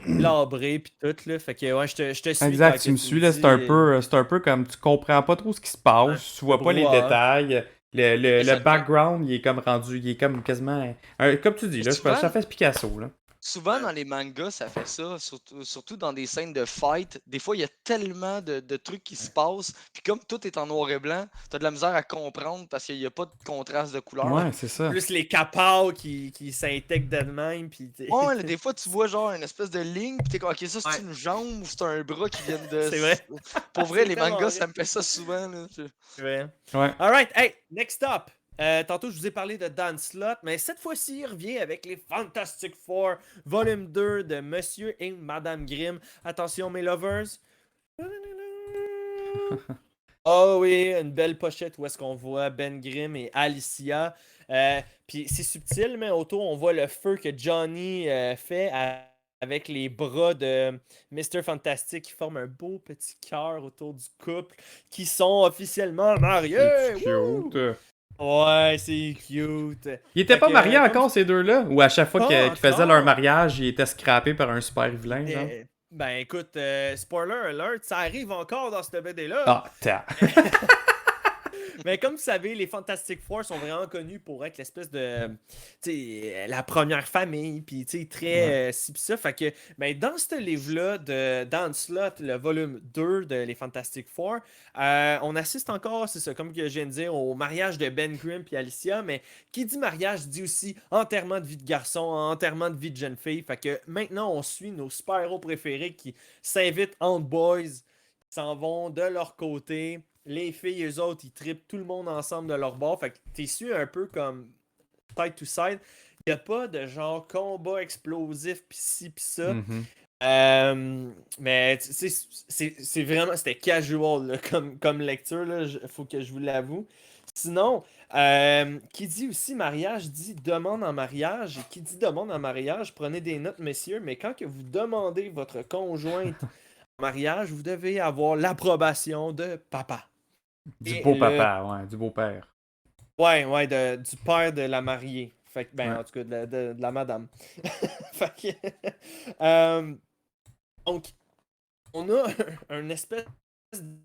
labré, puis tout, là. Fait que, ouais, je te suis Exact, quand tu que me tu suis, là, dis, c'est un peu comme tu comprends pas trop ce qui se passe, tu vois pas les brouhaha. détails, le ça- background, il est comme rendu, il est comme quasiment, comme tu dis, là, Souvent- ça fait Picasso, là. Souvent dans les mangas, ça fait ça, surtout dans des scènes de fight. Des fois, il y a tellement de trucs qui se passent, puis comme tout est en noir et blanc, t'as de la misère à comprendre parce qu'il n'y a pas de contraste de couleur. Ouais, c'est ça. Plus les capaos qui s'intègrent d'eux-mêmes, puis... Ouais, là, des fois, tu vois genre une espèce de ligne, pis t'es comme, ok, ça c'est Ouais. une jambe ou c'est un bras qui vient de. C'est vrai. Pour vrai, C'est les tellement mangas, vrai. ça me fait ça souvent. Là. Ouais. Ouais. Alright, hey, next up. Tantôt, je vous ai parlé de Dan Slott, mais cette fois-ci, il revient avec les Fantastic Four, volume 2 de Monsieur et Madame Grimm. Attention, mes lovers. Oh oui, une belle pochette où est-ce qu'on voit Ben Grimm et Alicia. Puis c'est subtil, mais autour, on voit le feu que Johnny fait avec les bras de Mr. Fantastic qui forment un beau petit cœur autour du couple qui sont officiellement mariés. C'est Wouh! cute. Ouais, c'est cute. Ils étaient Fait pas que, mariés comme encore, ces deux-là? Ou à chaque fois Pas qu'ils faisaient encore. leur mariage, ils étaient scrappés par un super vilain, genre? Ben écoute, spoiler alert, ça arrive encore dans cette BD-là. Ah, t'as. Mais comme vous savez, les Fantastic Four sont vraiment connus pour être l'espèce de, tu sais, la première famille, puis tu sais, très ci pis ça. Fait que, ben, dans ce livre-là de Dan Slott, le volume 2 de les Fantastic Four, on assiste encore, c'est ça, comme que je viens de dire, au mariage de Ben Grimm puis Alicia, mais qui dit mariage dit aussi enterrement de vie de garçon, enterrement de vie de jeune fille. Fait que maintenant, on suit nos super-héros préférés qui s'invitent entre boys, qui s'en vont de leur côté. Les filles, eux autres, ils trippent tout le monde ensemble de leur bord. Fait que t'es su un peu comme side to side. Il n'y a pas de genre combat explosif pis ci pis ça. Mais c'est vraiment, c'était casual là, comme lecture, là, faut que je vous l'avoue. Sinon, qui dit aussi mariage dit demande en mariage. Et qui dit demande en mariage, prenez des notes, messieurs. Mais quand que vous demandez votre conjointe en mariage, vous devez avoir l'approbation de papa. Du Et beau le- papa, ouais, du beau père. Ouais, du père de la mariée. Fait que, ben, Ouais. en tout cas, de la madame. Fait que, donc, on a un espèce de...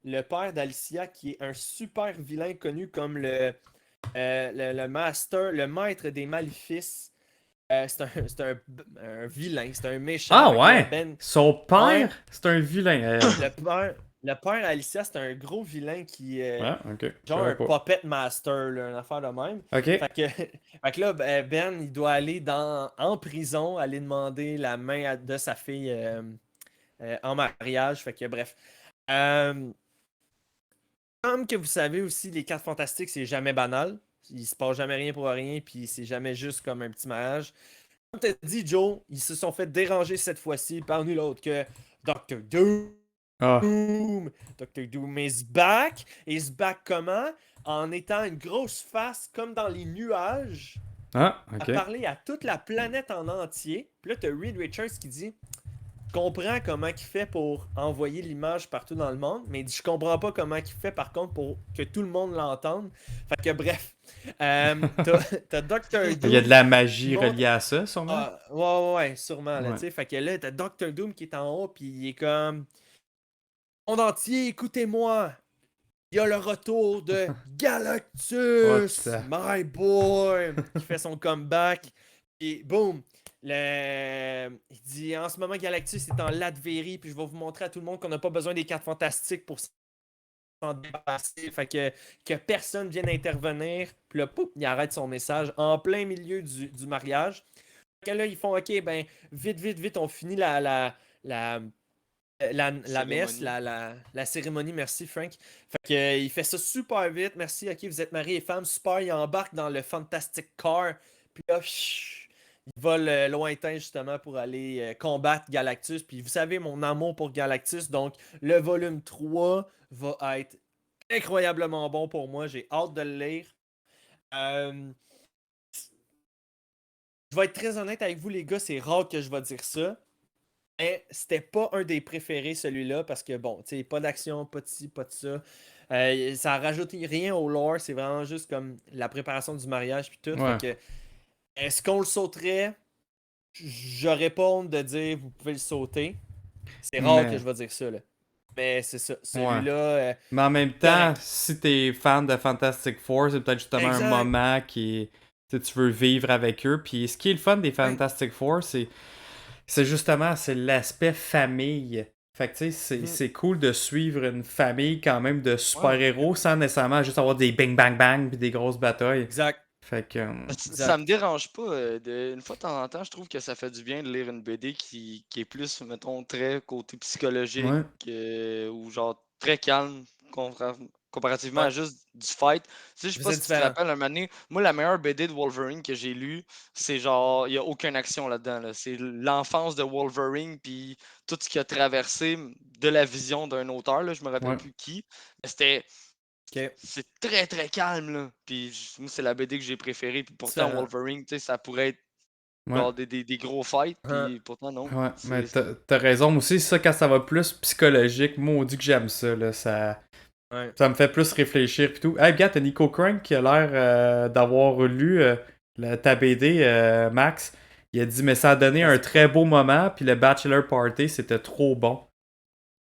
Le père d'Alicia qui est un super vilain connu comme le master, le maître des maléfices. C'est un vilain, c'est un méchant. Ah Fait que ouais? là, Ben, Son père, Ouais. c'est un vilain. le père Alicia, c'est un gros vilain qui Ah, ok. je genre savais un pas. puppet master, là, une affaire de même. Ok. Fait que, fait que là, Ben, il doit aller en prison, aller demander la main de sa fille en mariage. Fait que bref. Comme que vous savez aussi, les 4 fantastiques, c'est jamais banal. Il se passe jamais rien pour rien, puis c'est jamais juste comme un petit mariage. Comme t'as dit, Joe, ils se sont fait déranger cette fois-ci par nul autre que Dr. Doom. Ah. Dr. Doom is back. Is back comment? En étant une grosse face comme dans les nuages. Ah, à ok. parler à toute la planète en entier. Puis là, t'as Reed Richards qui dit je comprends comment il fait pour envoyer l'image partout dans le monde, mais il dit je comprends pas comment il fait par contre pour que tout le monde l'entende. Fait que bref, t'as Doctor Il y a de Doom la qui magie monte. reliée à ça, sûrement. Ah, ouais, sûrement, là, Ouais. tu sais. Fait que là, t'as Doctor Doom qui est en haut, puis il est comme monde entier, écoutez-moi. Il y a le retour de Galactus, What? my boy, qui fait son comeback. Et boum, il dit en ce moment Galactus est en Latverie, puis je vais vous montrer à tout le monde qu'on n'a pas besoin des 4 fantastiques pour s'en débarrasser. Fait que personne vienne intervenir. Puis là, pouf, il arrête son message en plein milieu du mariage. Fait que là, ils font OK, ben, vite, on finit la messe, Cérémonie. la cérémonie, merci Frank. Fait que, il fait ça super vite, merci, ok, vous êtes mari et femme, super, il embarque dans le Fantastic Car, puis là, il vole lointain justement pour aller combattre Galactus, puis vous savez mon amour pour Galactus, donc le volume 3 va être incroyablement bon pour moi, j'ai hâte de le lire. Euh, je vais être très honnête avec vous les gars, c'est rare que je vais dire ça. Mais c'était pas un des préférés, celui-là, parce que bon, tu sais, pas d'action, pas de ci, pas de ça. Ça rajoute rien au lore, c'est vraiment juste comme la préparation du mariage puis tout. Ouais. Fait que, est-ce qu'on le sauterait? J'aurais pas honte de dire vous pouvez le sauter. C'est rare que Mais, je vais dire ça, là. Mais c'est ça. ouais. Celui-là, Mais en même temps, correct. si t'es fan de Fantastic Four, c'est peut-être justement un Exact. moment qui tu veux vivre avec eux. Puis ce qui est le fun des Fantastic Four, c'est justement c'est l'aspect famille. Fait que tu sais, Mhm. c'est cool de suivre une famille quand même de Ouais. super-héros sans nécessairement juste avoir des bang bang bang puis des grosses batailles. Exact. Fait que Ça me dérange pas. Une fois de temps en temps, je trouve que ça fait du bien de lire une BD qui est plus, mettons, très côté psychologique ouais. ou genre très calme comparativement Ouais. à juste du fight. Tu sais, je sais pas C'est si tu te différent. rappelles, un moment donné, moi, la meilleure BD de Wolverine que j'ai lue, c'est genre, il n'y a aucune action là-dedans. Là. C'est l'enfance de Wolverine, puis tout ce qu'il a traversé de la vision d'un auteur, là, je me rappelle Ouais. plus qui. Mais c'était. Ok. C'est très très calme là. Puis moi, c'est la BD que j'ai préférée. Puis pourtant, Différent. Wolverine, tu sais, ça pourrait être Ouais. genre des gros fights. Hein. Puis pourtant, non. Ouais, mais C'est. t'as raison. Moi aussi, ça, quand ça va plus psychologique, maudit que j'aime ça, là. Ouais. Ça me fait plus réfléchir pis tout. Hey, gars, t'as Nico Crank qui a l'air d'avoir lu ta BD, Max. Il a dit, mais ça a donné un très beau moment, puis le Bachelor Party, c'était trop bon.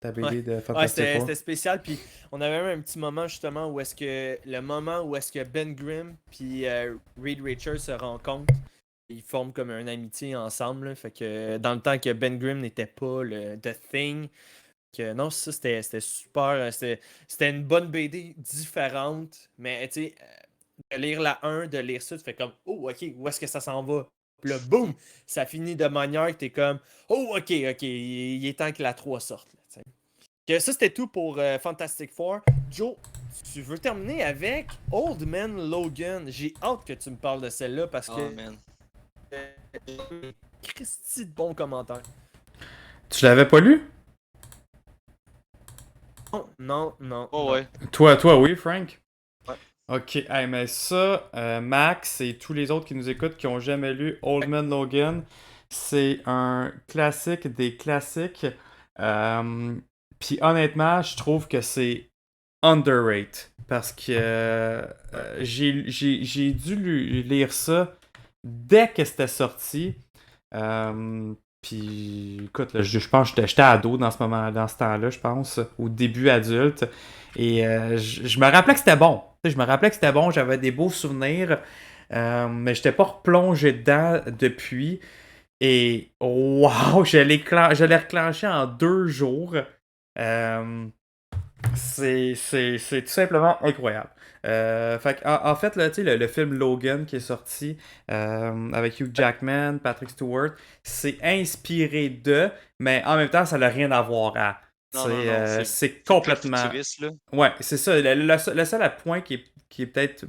Ta BD de Ouais, Fantastic Four. c'était spécial. Puis on avait même un petit moment justement où est-ce que le moment où est-ce que Ben Grimm puis Reed Richards se rencontrent, ils forment comme une amitié ensemble. Là. Fait que dans le temps que Ben Grimm n'était pas le The Thing, que non, ça c'était super. C'était une bonne BD différente, mais tu sais, de lire la 1, de lire ça, tu fais comme oh ok, où est-ce que ça s'en va? Puis là, boum, ça finit de manière que t'es comme oh ok, il est temps que la 3 sorte. Là, tu sais. Que ça, c'était tout pour Fantastic Four. Joe, tu veux terminer avec Old Man Logan. J'ai hâte que tu me parles de celle-là parce Oh que man. Christy de bons commentaires. Tu l'avais pas lu? Non. Oh ouais. Toi, oui, Frank? Ouais. Ok, hey, mais ça, Max et tous les autres qui nous écoutent qui ont jamais lu Old Man Logan, c'est un classique des classiques. Puis honnêtement, je trouve que c'est underrated. Parce que j'ai dû lire ça dès que c'était sorti. Puis écoute, là, je pense que j'étais ado dans ce temps-là, je pense, au début adulte. Et je me rappelais que c'était bon. Tu sais, je me rappelais que c'était bon, j'avais des beaux souvenirs. Mais je n'étais pas replongé dedans depuis. Et wow, je l'ai reclenché en 2 jours. C'est tout simplement incroyable. En fait, là, le film Logan qui est sorti avec Hugh Jackman, Patrick Stewart, c'est inspiré de, mais en même temps, ça n'a rien à voir à. Non, C'est c'est très complètement. futuriste là. Ouais, c'est ça. Le seul point qui est peut-être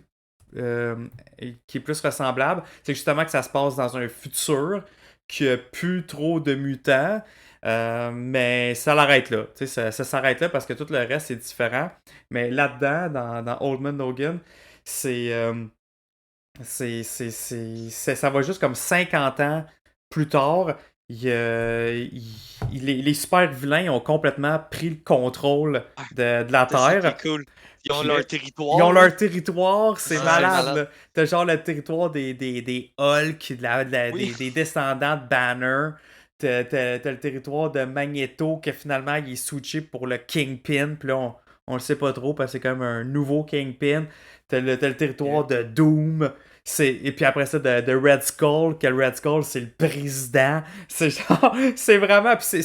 qui est plus ressemblable, c'est justement que ça se passe dans un futur qui a plus trop de mutants. Mais ça l'arrête là. Tu sais, ça s'arrête là parce que tout le reste est différent. Mais là-dedans, dans Old Man Logan, c'est Ça va juste comme 50 ans plus tard. Les super vilains ont complètement pris le contrôle de la C'est ça qui Terre. est cool. Ils ont Puis leur là, territoire. Ils ont là. leur territoire, c'est Ouais, malade, malade. là. T'as genre le territoire des Hulk, Oui. des descendants de Banner. T'as le territoire de Magneto que finalement il est switché pour le Kingpin. Puis là, on le sait pas trop parce que c'est comme un nouveau Kingpin. T'as le territoire de Doom. Et puis après ça, de Red Skull, que le Red Skull, c'est le président. C'est genre, c'est vraiment. Puis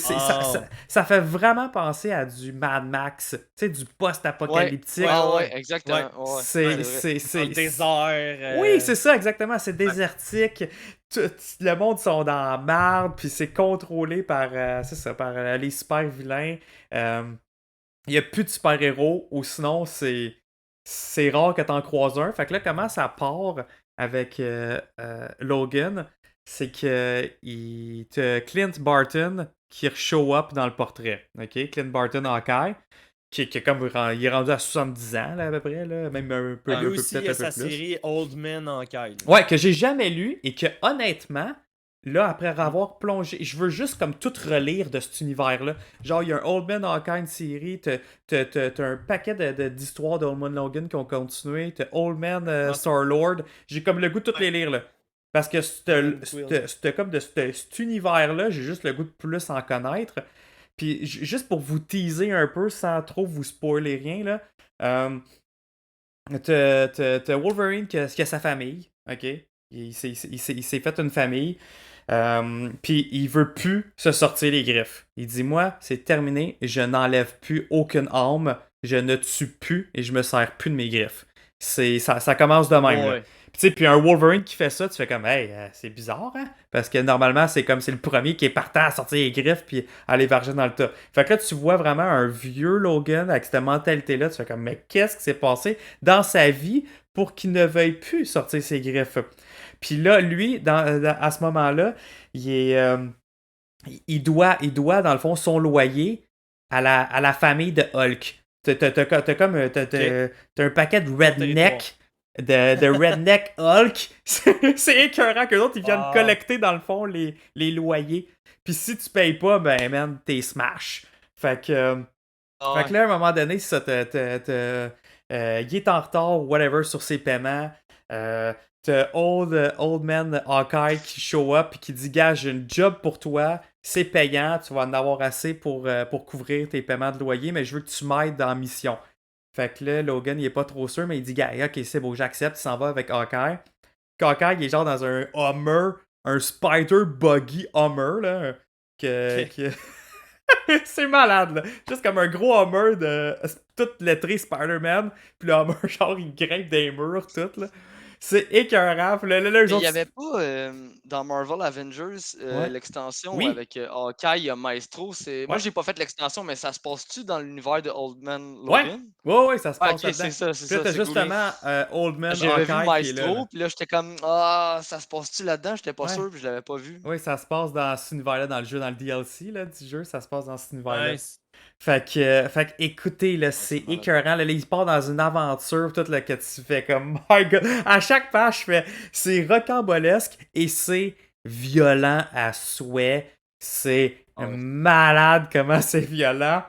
ça fait vraiment penser à du Mad Max, tu sais, du Ouais, post-apocalyptique. ouais, exactement. Ouais, C'est, vrai. c'est, Dans le c'est, désert. oui, c'est ça, exactement. C'est désertique. Le monde sont dans la marde, puis c'est contrôlé par, c'est ça, par les super vilains. Il n'y a plus de super-héros, ou sinon, c'est rare que t'en croises un. Fait que là, comment ça part avec Logan, c'est que t'as Clint Barton qui show up dans le portrait. OK? Clint Barton Hawkeye, qui est comme, il est rendu à 70 ans, là, à peu près, là, même un peu, Lui aussi, il y a peut-être un sa peu plus. série Old Man en Kyle. Ouais, que j'ai jamais lu et que honnêtement, là, après avoir plongé, je veux juste comme tout relire de cet univers-là. Genre, il y a un Old Man Hawkeye série, t'as un paquet d'histoires d'Old Man Logan qui ont continué, t'as Old Man Star-Lord. J'ai comme le goût de toutes les lire, là. Parce que comme de cet univers-là, j'ai juste le goût de plus en connaître. Puis juste pour vous teaser un peu sans trop vous spoiler rien, là. T'as Wolverine qui a sa famille, ok? Il s'est fait une famille. Puis il veut plus se sortir les griffes. Il dit, moi, c'est terminé, je n'enlève plus aucune âme, je ne tue plus et je me sers plus de mes griffes. Ça commence de même, là. Ouais. Puis un Wolverine qui fait ça, tu fais comme, hey, c'est bizarre, hein? Parce que normalement, c'est le premier qui est partant à sortir les griffes puis aller varger dans le tas. Fait que là, tu vois vraiment un vieux Logan avec cette mentalité-là, tu fais comme, mais qu'est-ce qui s'est passé dans sa vie pour qu'il ne veuille plus sortir ses griffes? Puis là, lui, à ce moment-là, il doit, dans le fond, son loyer à la famille de Hulk. T'as un paquet de redneck, de redneck Hulk. C'est écœurant qu'eux autres, ils viennent collecter, dans le fond, les loyers. Puis si tu payes pas, ben, man, t'es smash. Fait que là, à un moment donné, ça, il est en retard, whatever, sur ses paiements. T'as Old Man Hawkeye qui show up et qui dit, gars, j'ai une job pour toi, c'est payant, tu vas en avoir assez pour couvrir tes paiements de loyer, mais je veux que tu m'aides dans la mission. Fait que là, Logan, il est pas trop sûr, mais il dit, gars, ok, c'est beau, j'accepte, il s'en va avec Hawkeye. Hawkeye, il est genre dans un Hummer, un Spider Buggy Hummer, là, c'est malade, là. Juste comme un gros Hummer de tout lettré Spider-Man, puis le Hummer, genre, il grimpe des murs, tout, là. C'est écœurant. Puis là, eux Mais il autres, n'y avait pas dans Marvel Avengers Ouais. l'extension Oui. avec Hawkeye, il y a Maestro. Moi, Ouais. j'ai pas fait l'extension, mais ça se passe-tu dans l'univers de Old Man Ouais. Logan? Ouais, ça se Ah, passe ok, c'est là-dedans. ça, c'est Puis là, ça. t'as C'est cool. justement Old Man J'avais vu Hawkeye qui est là. Maestro, puis là, j'étais comme, ah, ça se passe-tu là-dedans? J'étais pas Ouais. sûr, puis je l'avais pas vu. Oui, ça se passe dans cet univers-là, dans le jeu, dans le DLC là, du jeu, ça se passe dans cet univers-là. Nice. Fait que écoutez, là, c'est malade. écœurant. Là, il part dans une aventure, tout là, que tu fais comme, my god. À chaque page, je fais, c'est rocambolesque et c'est violent à souhait. C'est Ouais. malade comment c'est violent.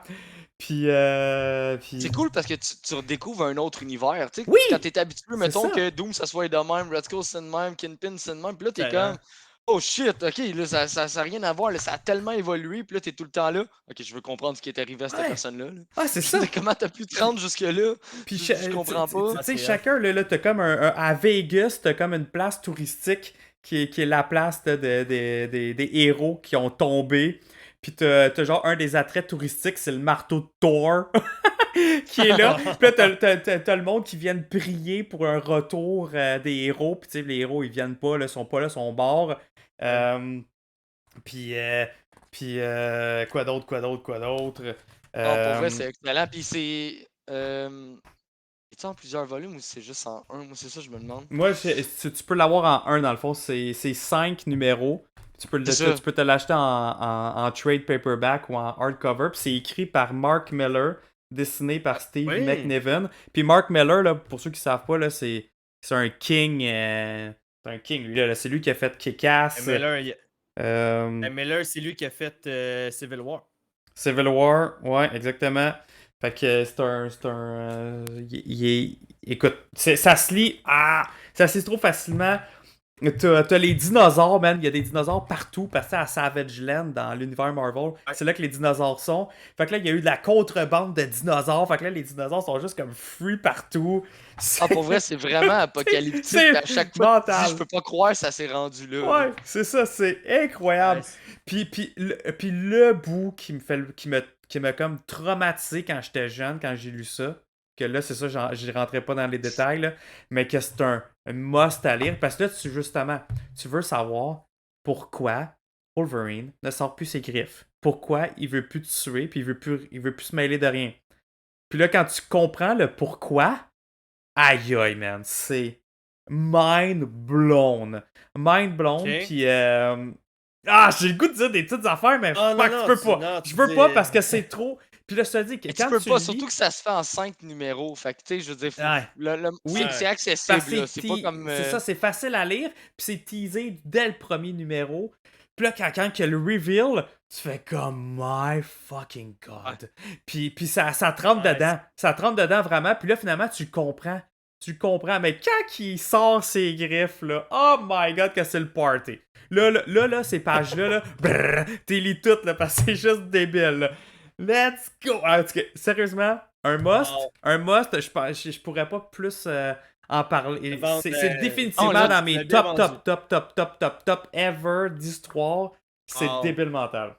Puis. C'est cool parce que tu redécouvres un autre univers. Tu sais, Oui! quand t'es habitué, mettons ça. que Doom, ça soit de même, Red Skull, c'est de même, Kingpin, c'est de même, puis là, t'es Tellement. comme, oh shit, ok, là, ça a rien à voir, là, ça a tellement évolué, puis là, t'es tout le temps là. Ok, je veux comprendre ce qui est arrivé à cette Ouais. personne-là. Là. Ah, c'est ça. Comment t'as pu te rendre jusque-là? Puis Je comprends pas. Tu sais, chacun, là, t'as comme à Vegas, t'as comme une place touristique qui est la place là, des héros qui ont tombé. Puis t'as genre un des attraits touristiques, c'est le marteau de Thor qui est là. Puis là, t'as le monde qui viennent prier pour un retour des héros. Puis tu sais, les héros, ils viennent pas, là, sont pas là, sont morts. Puis quoi d'autre? Non, pour vrai, c'est excellent. Puis c'est. Est-tu en plusieurs volumes ou c'est juste en un? Moi, c'est ça, je me demande. Moi, tu peux l'avoir en un dans le fond. C'est 5 numéros. Tu peux te l'acheter en trade paperback ou en hardcover. Puis c'est écrit par Mark Miller, dessiné par Steve oui. McNiven. Puis Mark Miller, là, pour ceux qui savent pas, là, c'est C'est un king. C'est un king, lui. Là. C'est lui qui a fait Kick-Ass. Miller, c'est lui qui a fait Civil War. Civil War, ouais, exactement. Fait que c'est un. Écoute, ça se lit. Ah! Ça se lit trop facilement. T'as les dinosaures, man. Il y a des dinosaures partout. Parce que à Savage Land, dans l'univers Marvel, c'est là que les dinosaures sont. Fait que là, il y a eu de la contrebande de dinosaures. Fait que là, les dinosaures sont juste comme free partout. Ah, pour vrai, c'est vraiment apocalyptique. c'est À chaque fois, tu te mental. dis, je peux pas croire que ça s'est rendu là. Ouais, c'est ça, c'est incroyable. Puis le bout qui m'a comme traumatisé quand j'étais jeune, quand j'ai lu ça, que là, c'est ça, j'y rentrais pas dans les détails, là, mais que c'est un must à lire, parce que là, tu veux savoir pourquoi Wolverine ne sort plus ses griffes. Pourquoi il veut plus te tuer, puis il veut plus se mêler de rien. Puis là, quand tu comprends le pourquoi, aïe aïe, man, c'est mind blown. Mind blown, Ok. puis j'ai le goût de dire des petites affaires, mais Ah, fuck, non, je peux tu- pas. non, Je tu peux dis- pas parce que c'est trop. Puis là, je te dis que Mais quand tu peux tu pas, lis... surtout que ça se fait en 5 numéros. Fait que, tu sais, je veux dire, Ouais. Oui. c'est Parce accessible, que là. C'est pas comme. c'est ça, c'est facile à lire, puis c'est teasé dès le premier numéro. Puis là, quand il y a le reveal, tu fais comme my fucking god. Puis ça te rentre dedans. Ça te rentre dedans vraiment. Puis là, finalement, tu comprends. Tu le comprends. Mais quand il sort ses griffes, là, oh my god, que c'est le party. Là, ces pages-là, là, brrr, t'es lis toutes, là, parce que c'est juste débile, là. Let's go! En tout cas, sérieusement, un must. Wow. Un must, je pourrais pas plus en parler. Vendre, C'est définitivement là, dans tu mes l'as bien top ever d'histoire. C'est Wow. débile mental.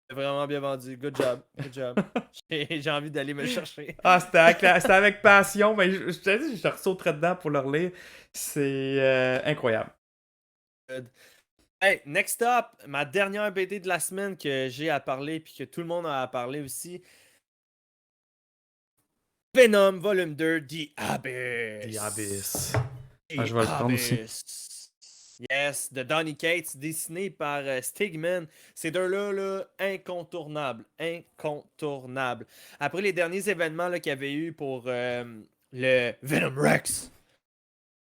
C'est vraiment bien vendu. Good job. Good job. J'ai envie d'aller me le chercher. Ah, c'était avec passion, mais je te dis, je ressauterais dedans pour le relire. C'est incroyable. Hey, next up, ma dernière BD de la semaine que j'ai à parler puis que tout le monde a à parler aussi. Venom, volume 2, The Abyss. The Abyss. The Ah, je vais le prendre aussi. Abyss. Yes, de Donny Cates, dessiné par Stigman. Ces deux-là, là, incontournables. Incontournables. Après les derniers événements là, qu'il y avait eu pour le Venom Rex,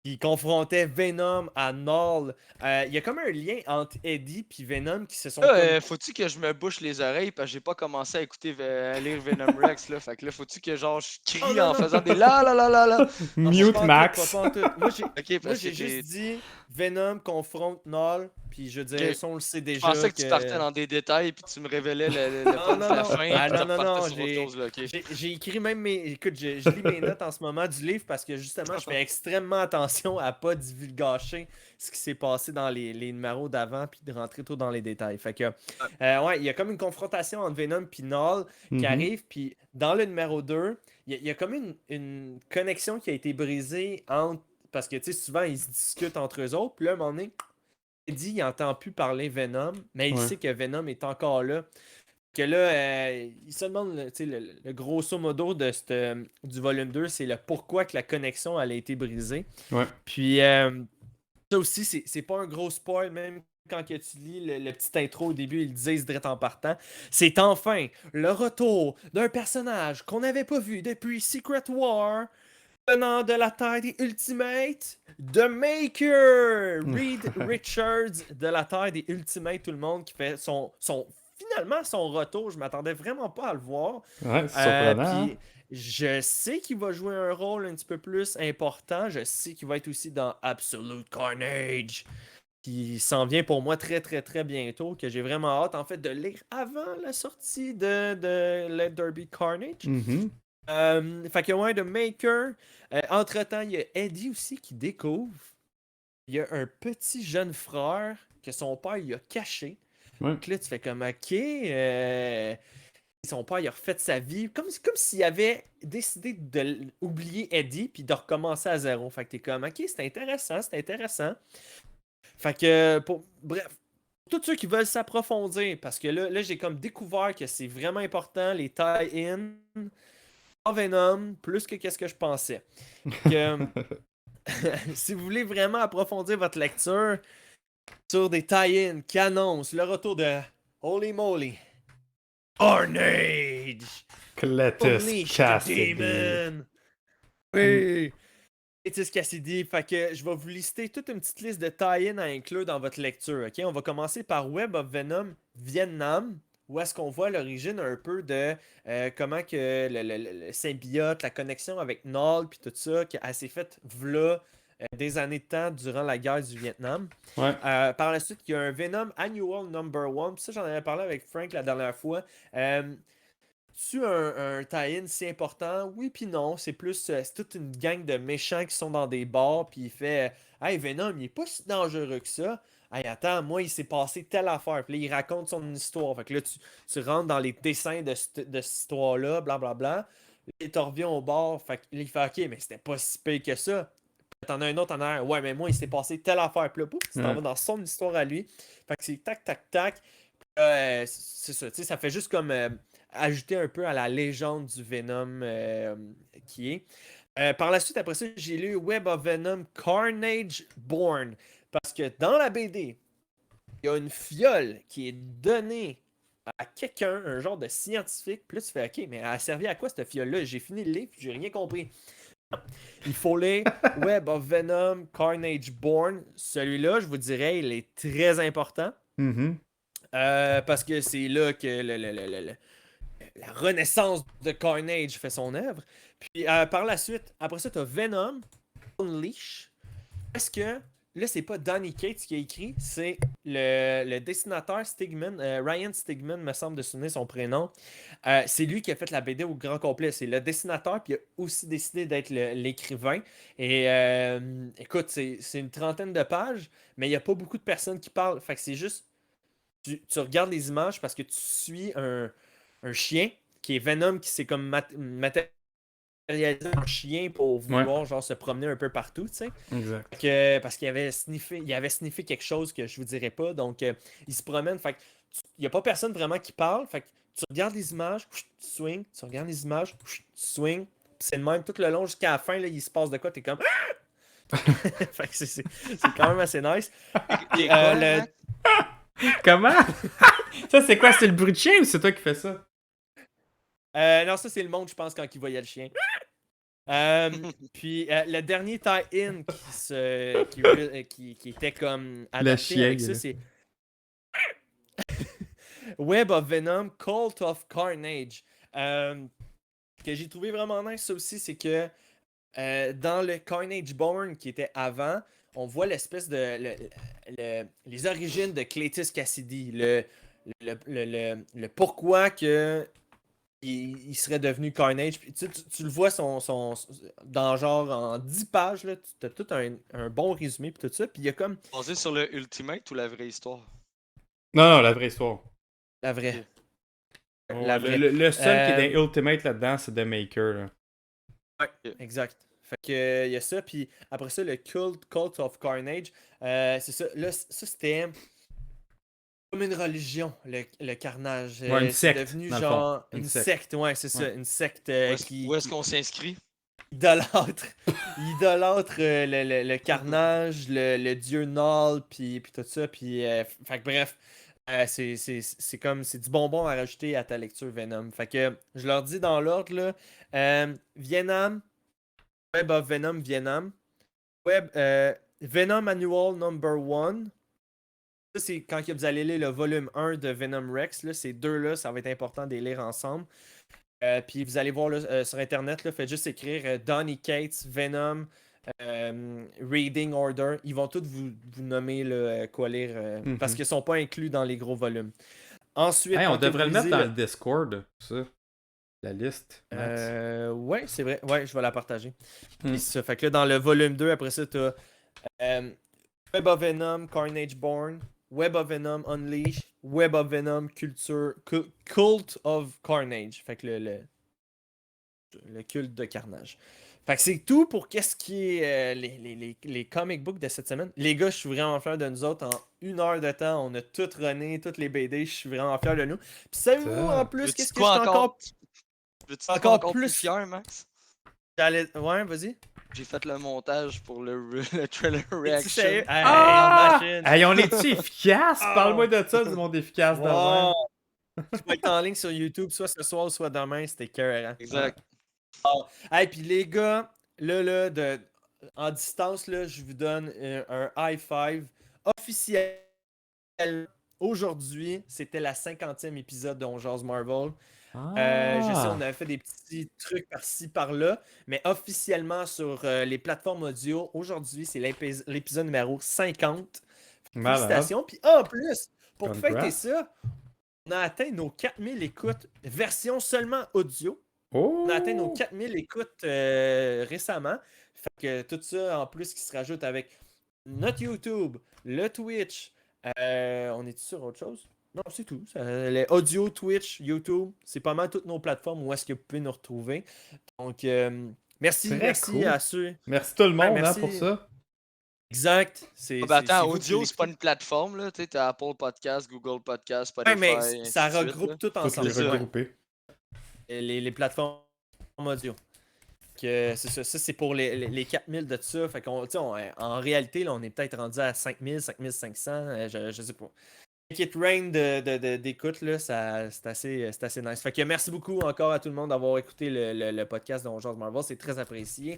qui confrontait Venom à Null, il y a comme un lien entre Eddie et Venom qui se sont... Là, faut-tu que je me bouche les oreilles parce que j'ai pas commencé à écouter à lire Venom Rex là. Fait que là, faut-tu que genre je crie Oh, non, en non. faisant des la la la la la. Mute Pas en Max. tout, pas en tout. Moi, j'ai Ok, moi, parce j'ai que juste dit Venom confronte Null, puis je dirais Ok. ça, on le sait je déjà. pensais que tu partais dans des détails puis tu me révélais le point de non, la non. fin. Ah, puis tu non, non, repartais non, sur autre chose, là, ok. J'ai écrit même mes. Écoute, je lis mes notes en ce moment du livre parce que justement, je fais extrêmement attention à pas divulgacher ce qui s'est passé dans les numéros d'avant puis de rentrer trop dans les détails. Fait que, ouais, il y a comme une confrontation entre Venom et Null qui arrive, puis dans le numéro 2, il y a comme une connexion qui a été brisée entre. Parce que, tu sais, souvent, ils se discutent entre eux autres, puis là, à un moment donné, Eddie, il entend plus parler Venom, mais il Ouais. sait que Venom est encore là. Que là, il se demande, tu sais, le grosso modo de du volume 2, c'est le pourquoi que la connexion elle a été brisée. Ouais. Puis, ça aussi, c'est pas un gros spoil, même quand que tu lis le petit intro au début, ils disent direct en partant. C'est enfin le retour d'un personnage qu'on n'avait pas vu depuis Secret War, venant de la Terre des Ultimates, The Maker! Reed Richards de la Terre des Ultimates, tout le monde qui fait finalement son retour. Je m'attendais vraiment pas à le voir. Ouais, c'est surprenant. Puis, je sais qu'il va jouer un rôle un petit peu plus important. Je sais qu'il va être aussi dans Absolute Carnage, qui s'en vient pour moi très très très bientôt, que j'ai vraiment hâte en fait de lire avant la sortie de Let There Be Carnage. Mhm. Fait que ouais, The Maker. Entre-temps, il y a Eddie aussi qui découvre. Il y a un petit jeune frère que son père il a caché. Ouais. Donc là, tu fais comme OK. Son père il a refait sa vie. Comme s'il avait décidé d'oublier Eddie puis de recommencer à zéro. Fait que t'es comme OK, c'est intéressant, c'est intéressant. Fait que bref. Tous ceux qui veulent s'approfondir, parce que là j'ai comme découvert que c'est vraiment important, les tie-in. Venom, plus que qu'est-ce que je pensais. Que, si vous voulez vraiment approfondir votre lecture sur des tie-ins qui annoncent le retour de Holy Moly, Carnage, Cletus Unleash the Cassidy. Demon. Oui. Clétus Cassidy. Fait que je vais vous lister toute une petite liste de tie-in à inclure dans votre lecture. Ok, on va commencer par Web of Venom Vietnam, où est-ce qu'on voit l'origine un peu de comment que le symbiote, la connexion avec Null, puis tout ça, qu'elle s'est faite v'là des années de temps durant la guerre du Vietnam. Ouais. Par la suite, il y a un Venom Annual Number 1. Ça, j'en avais parlé avec Frank la dernière fois. C'est un tie-in si important? Oui, puis non. C'est plus. C'est toute une gang de méchants qui sont dans des bars, puis il fait Hey, Venom, il est pas si dangereux que ça. Hey, attends, moi, il s'est passé telle affaire. Puis là, il raconte son histoire. Fait que là, tu rentres dans les dessins de cette histoire-là, blablabla. Et tu reviens au bar. Fait que là, il fait OK, mais c'était pas si pire que ça. T'en as un autre en arrière. Ouais, mais moi, il s'est passé telle affaire. Puis là, pouf, tu t'en vas dans son histoire à lui. Fait que c'est tac, tac, tac. C'est ça. Tu sais, ça fait juste comme ajouter un peu à la légende du Venom qui est. Par la suite, après ça, j'ai lu Web of Venom Carnage Born. Parce que dans la BD, il y a une fiole qui est donnée à quelqu'un, un genre de scientifique. Puis là, tu fais OK, mais elle a servi à quoi cette fiole-là? J'ai fini le livre, j'ai rien compris. Il faut lire Web of Venom Carnage Born. Celui-là, je vous dirais, il est très important. Mhm. Parce que c'est là que la renaissance de Carnage fait son œuvre. Puis par la suite, après ça, tu as Venom Unleash. Est-ce que là, c'est pas Donny Cates qui a écrit, c'est le dessinateur Stigman, Ryan Stigman, me semble de souvenir son prénom. C'est lui qui a fait la BD au grand complet. C'est le dessinateur, puis il a aussi décidé d'être l'écrivain. Et écoute, c'est une trentaine de pages, mais il n'y a pas beaucoup de personnes qui parlent. Fait que c'est juste, tu regardes les images parce que tu suis un chien qui est Venom, qui s'est comme matérialisé en chien pour vouloir genre se promener un peu partout, tu sais. Exact. Parce qu'il avait sniffé quelque chose que je vous dirais pas. Donc, il se promène. Fait que il n'y a pas personne vraiment qui parle. Fait que tu regardes les images, tu swing, tu regardes les images, tu swing. C'est le même tout le long jusqu'à la fin, là, il se passe de quoi, t'es comme. Fait que c'est quand même assez nice. Comment? Ça, c'est quoi? C'est le bruit de chien ou c'est toi qui fais ça? Non, ça, c'est le monde, je pense, quand il voyait le chien. Puis le dernier tie-in qui était comme adapté chien, avec ça, c'est Web of Venom, Cult of Carnage. Que j'ai trouvé vraiment nice, ça aussi, c'est que dans le Carnage Born qui était avant, on voit l'espèce de les origines de Clétus Cassidy, le pourquoi que il serait devenu Carnage. Puis, tu le vois dans genre en 10 pages, là, tu as tout un bon résumé puis tout ça. Puis il y a comme Basé sur le Ultimate ou la vraie histoire? Non, la vraie histoire. la vraie. Oh, La vraie. le seul qui est dans Ultimate là-dedans, c'est The Maker. Là. Ouais, exact. Fait que il y a ça, puis après ça, le Cult of Carnage, c'est ça. Là, ça c'était comme une religion, le carnage. Ouais, une c'est secte, devenu dans le genre fond. une Une secte. secte. Ouais, c'est ça. Ouais. Une secte Où est-ce qu'on s'inscrit? idolâtre, idolâtre le carnage, le dieu Null, puis tout ça. Puis, fait que bref, c'est comme, c'est du bonbon à rajouter à ta lecture Venom. Fait que je leur dis dans l'ordre, là, Vietnam, Web of Venom, Vietnam, Venom Annual Number 1. Ça, c'est quand vous allez lire le volume 1 de Venom Rex. Là, ces deux-là, ça va être important de les lire ensemble. Puis vous allez voir là, sur Internet, là, faites juste écrire Donny Cates, Venom, Reading Order. Ils vont tous vous nommer là, quoi lire parce qu'ils ne sont pas inclus dans les gros volumes. Ensuite, Hey, on quand devrait vous le mettre lisez dans le Discord, ça. La liste. Max. Ouais, c'est vrai. Ouais, je vais la partager. Puis ça fait que là, dans le volume 2, après ça, tu as Web of Venom, Carnage Born, Web of Venom Unleashed, Web of Venom Cult of Carnage. Fait que le culte de carnage. Fait que c'est tout pour qu'est-ce qui est les comic books de cette semaine. Les gars, je suis vraiment fier de nous autres. En 1 heure de temps, on a tout runné, toutes les BD. Je suis vraiment fier de nous. Puis savez-vous en plus, qu'est-ce que je suis encore plus fier, Max? Ouais, vas-y. J'ai fait le montage pour le trailer reaction. Hey, machine. Hey, on est-tu efficace? Parle-moi de ça, du monde efficace de Wow. Tu vas être en ligne sur YouTube, soit ce soir, soit demain, c'était cœur. Exact. Hey, puis les gars, là, en distance, là, je vous donne un high five officiel. Aujourd'hui, c'était la 50e épisode de On Jase Marvel. Je sais, on avait fait des petits trucs par-ci, par-là, mais officiellement sur les plateformes audio, aujourd'hui, c'est l'épisode numéro 50. Malade. Félicitations. Puis en plus, pour Congrats. fêter ça, on a atteint nos 4000 écoutes, version seulement audio. Oh! On a atteint nos 4000 écoutes récemment. Fait que tout ça, en plus, qui se rajoute avec notre YouTube, le Twitch. On est sur autre chose? Non, c'est tout. Les audio, Twitch, YouTube, c'est pas mal toutes nos plateformes où est-ce que vous pouvez nous retrouver. Donc, merci, Très merci cool. à ceux. Merci tout le monde merci. pour ça. Exact. C'est, Ah, ben attends, vous qui audio, c'est pas l'écoutez. une plateforme, là. Tu sais, t'as Apple Podcast, Google Podcast, Ouais, Spotify. mais ainsi ça de suite, regroupe là. tout Toutes ensemble. les ça, ouais. regrouper. Les plateformes audio. C'est ça. Ça, c'est pour les 4000 de ça. Fait qu'on, tu sais, en réalité, là, on est peut-être rendu à 5000, 5500. Je sais pas. Kit Rain d'écoute, là, c'est assez nice. Fait que merci beaucoup encore à tout le monde d'avoir écouté le podcast de On Jase Marvel. C'est très apprécié.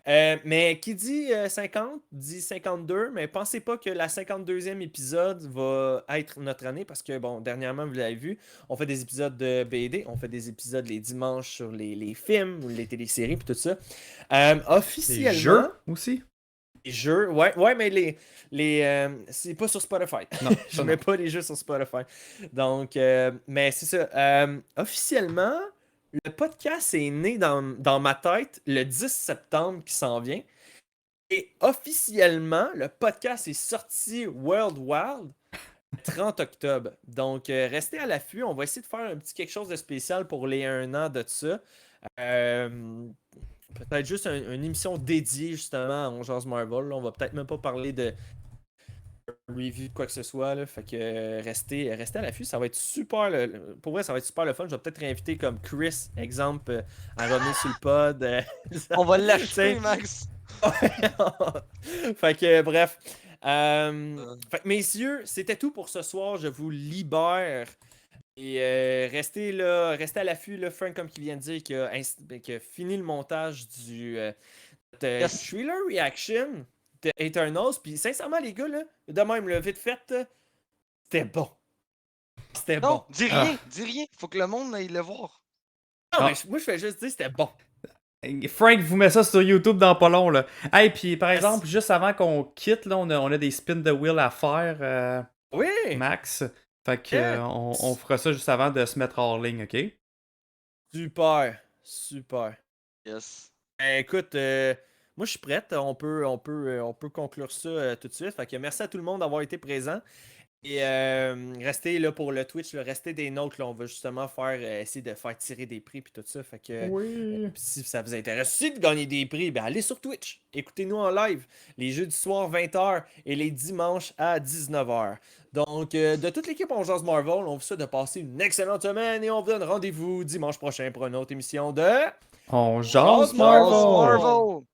Mais qui dit 50, dit 52. Mais pensez pas que la 52e épisode va être notre année parce que, bon, dernièrement, vous l'avez vu, on fait des épisodes de BD, on fait des épisodes les dimanches sur les films ou les téléséries puis tout ça. Les Officiellement. jeux aussi. Les jeux, ouais, mais c'est pas sur Spotify. Non, Je ça mets non. pas les jeux sur Spotify. Donc, mais c'est ça. Officiellement, le podcast est né dans ma tête le 10 septembre qui s'en vient. Et officiellement, le podcast est sorti worldwide le 30 octobre. Donc, restez à l'affût. On va essayer de faire un petit quelque chose de spécial pour les 1 an de ça. Peut-être juste une émission dédiée justement à On Jase Marvel. Là. On va peut-être même pas parler de review de quoi que ce soit. Là. Fait que restez à l'affût. Ça va être super. Pour vrai, ça va être super le fun. Je vais peut-être réinviter comme Chris, exemple, à revenir sur le pod. On va Tu l'acheter, sais. Max. Fait que bref. Fait que messieurs, c'était tout pour ce soir. Je vous libère. Et restez là, restez à l'affût, là, Frank, comme il vient de dire, qui a fini le montage du Thriller Reaction de Eternals. Puis sincèrement, les gars, là, de même, le vite fait, c'était bon. C'était bon. Non, dis rien, dis rien. Faut que le monde aille le voir. Non, mais moi, je fais juste dire c'était bon. Frank vous met ça sur YouTube dans pas long là. Hey, puis par Yes. exemple, juste avant qu'on quitte, là, on a des spins de wheel à faire, Oui! Max. Fait que Yeah. on fera ça juste avant de se mettre hors ligne, ok? Super. Super. Yes. Écoute, moi je suis prête. On peut conclure ça tout de suite. Fait que merci à tout le monde d'avoir été présent. Et restez là pour le Twitch, là, restez des notes. Là, on va justement essayer de faire tirer des prix puis tout ça. Fait que Oui. si ça vous intéresse aussi de gagner des prix, ben allez sur Twitch. Écoutez-nous en live les jeudis soirs 20h et les dimanches à 19h. Donc, de toute l'équipe On Jase Marvel, on vous souhaite de passer une excellente semaine et on vous donne rendez-vous dimanche prochain pour une autre émission de On jase Marvel. Marvel! Marvel.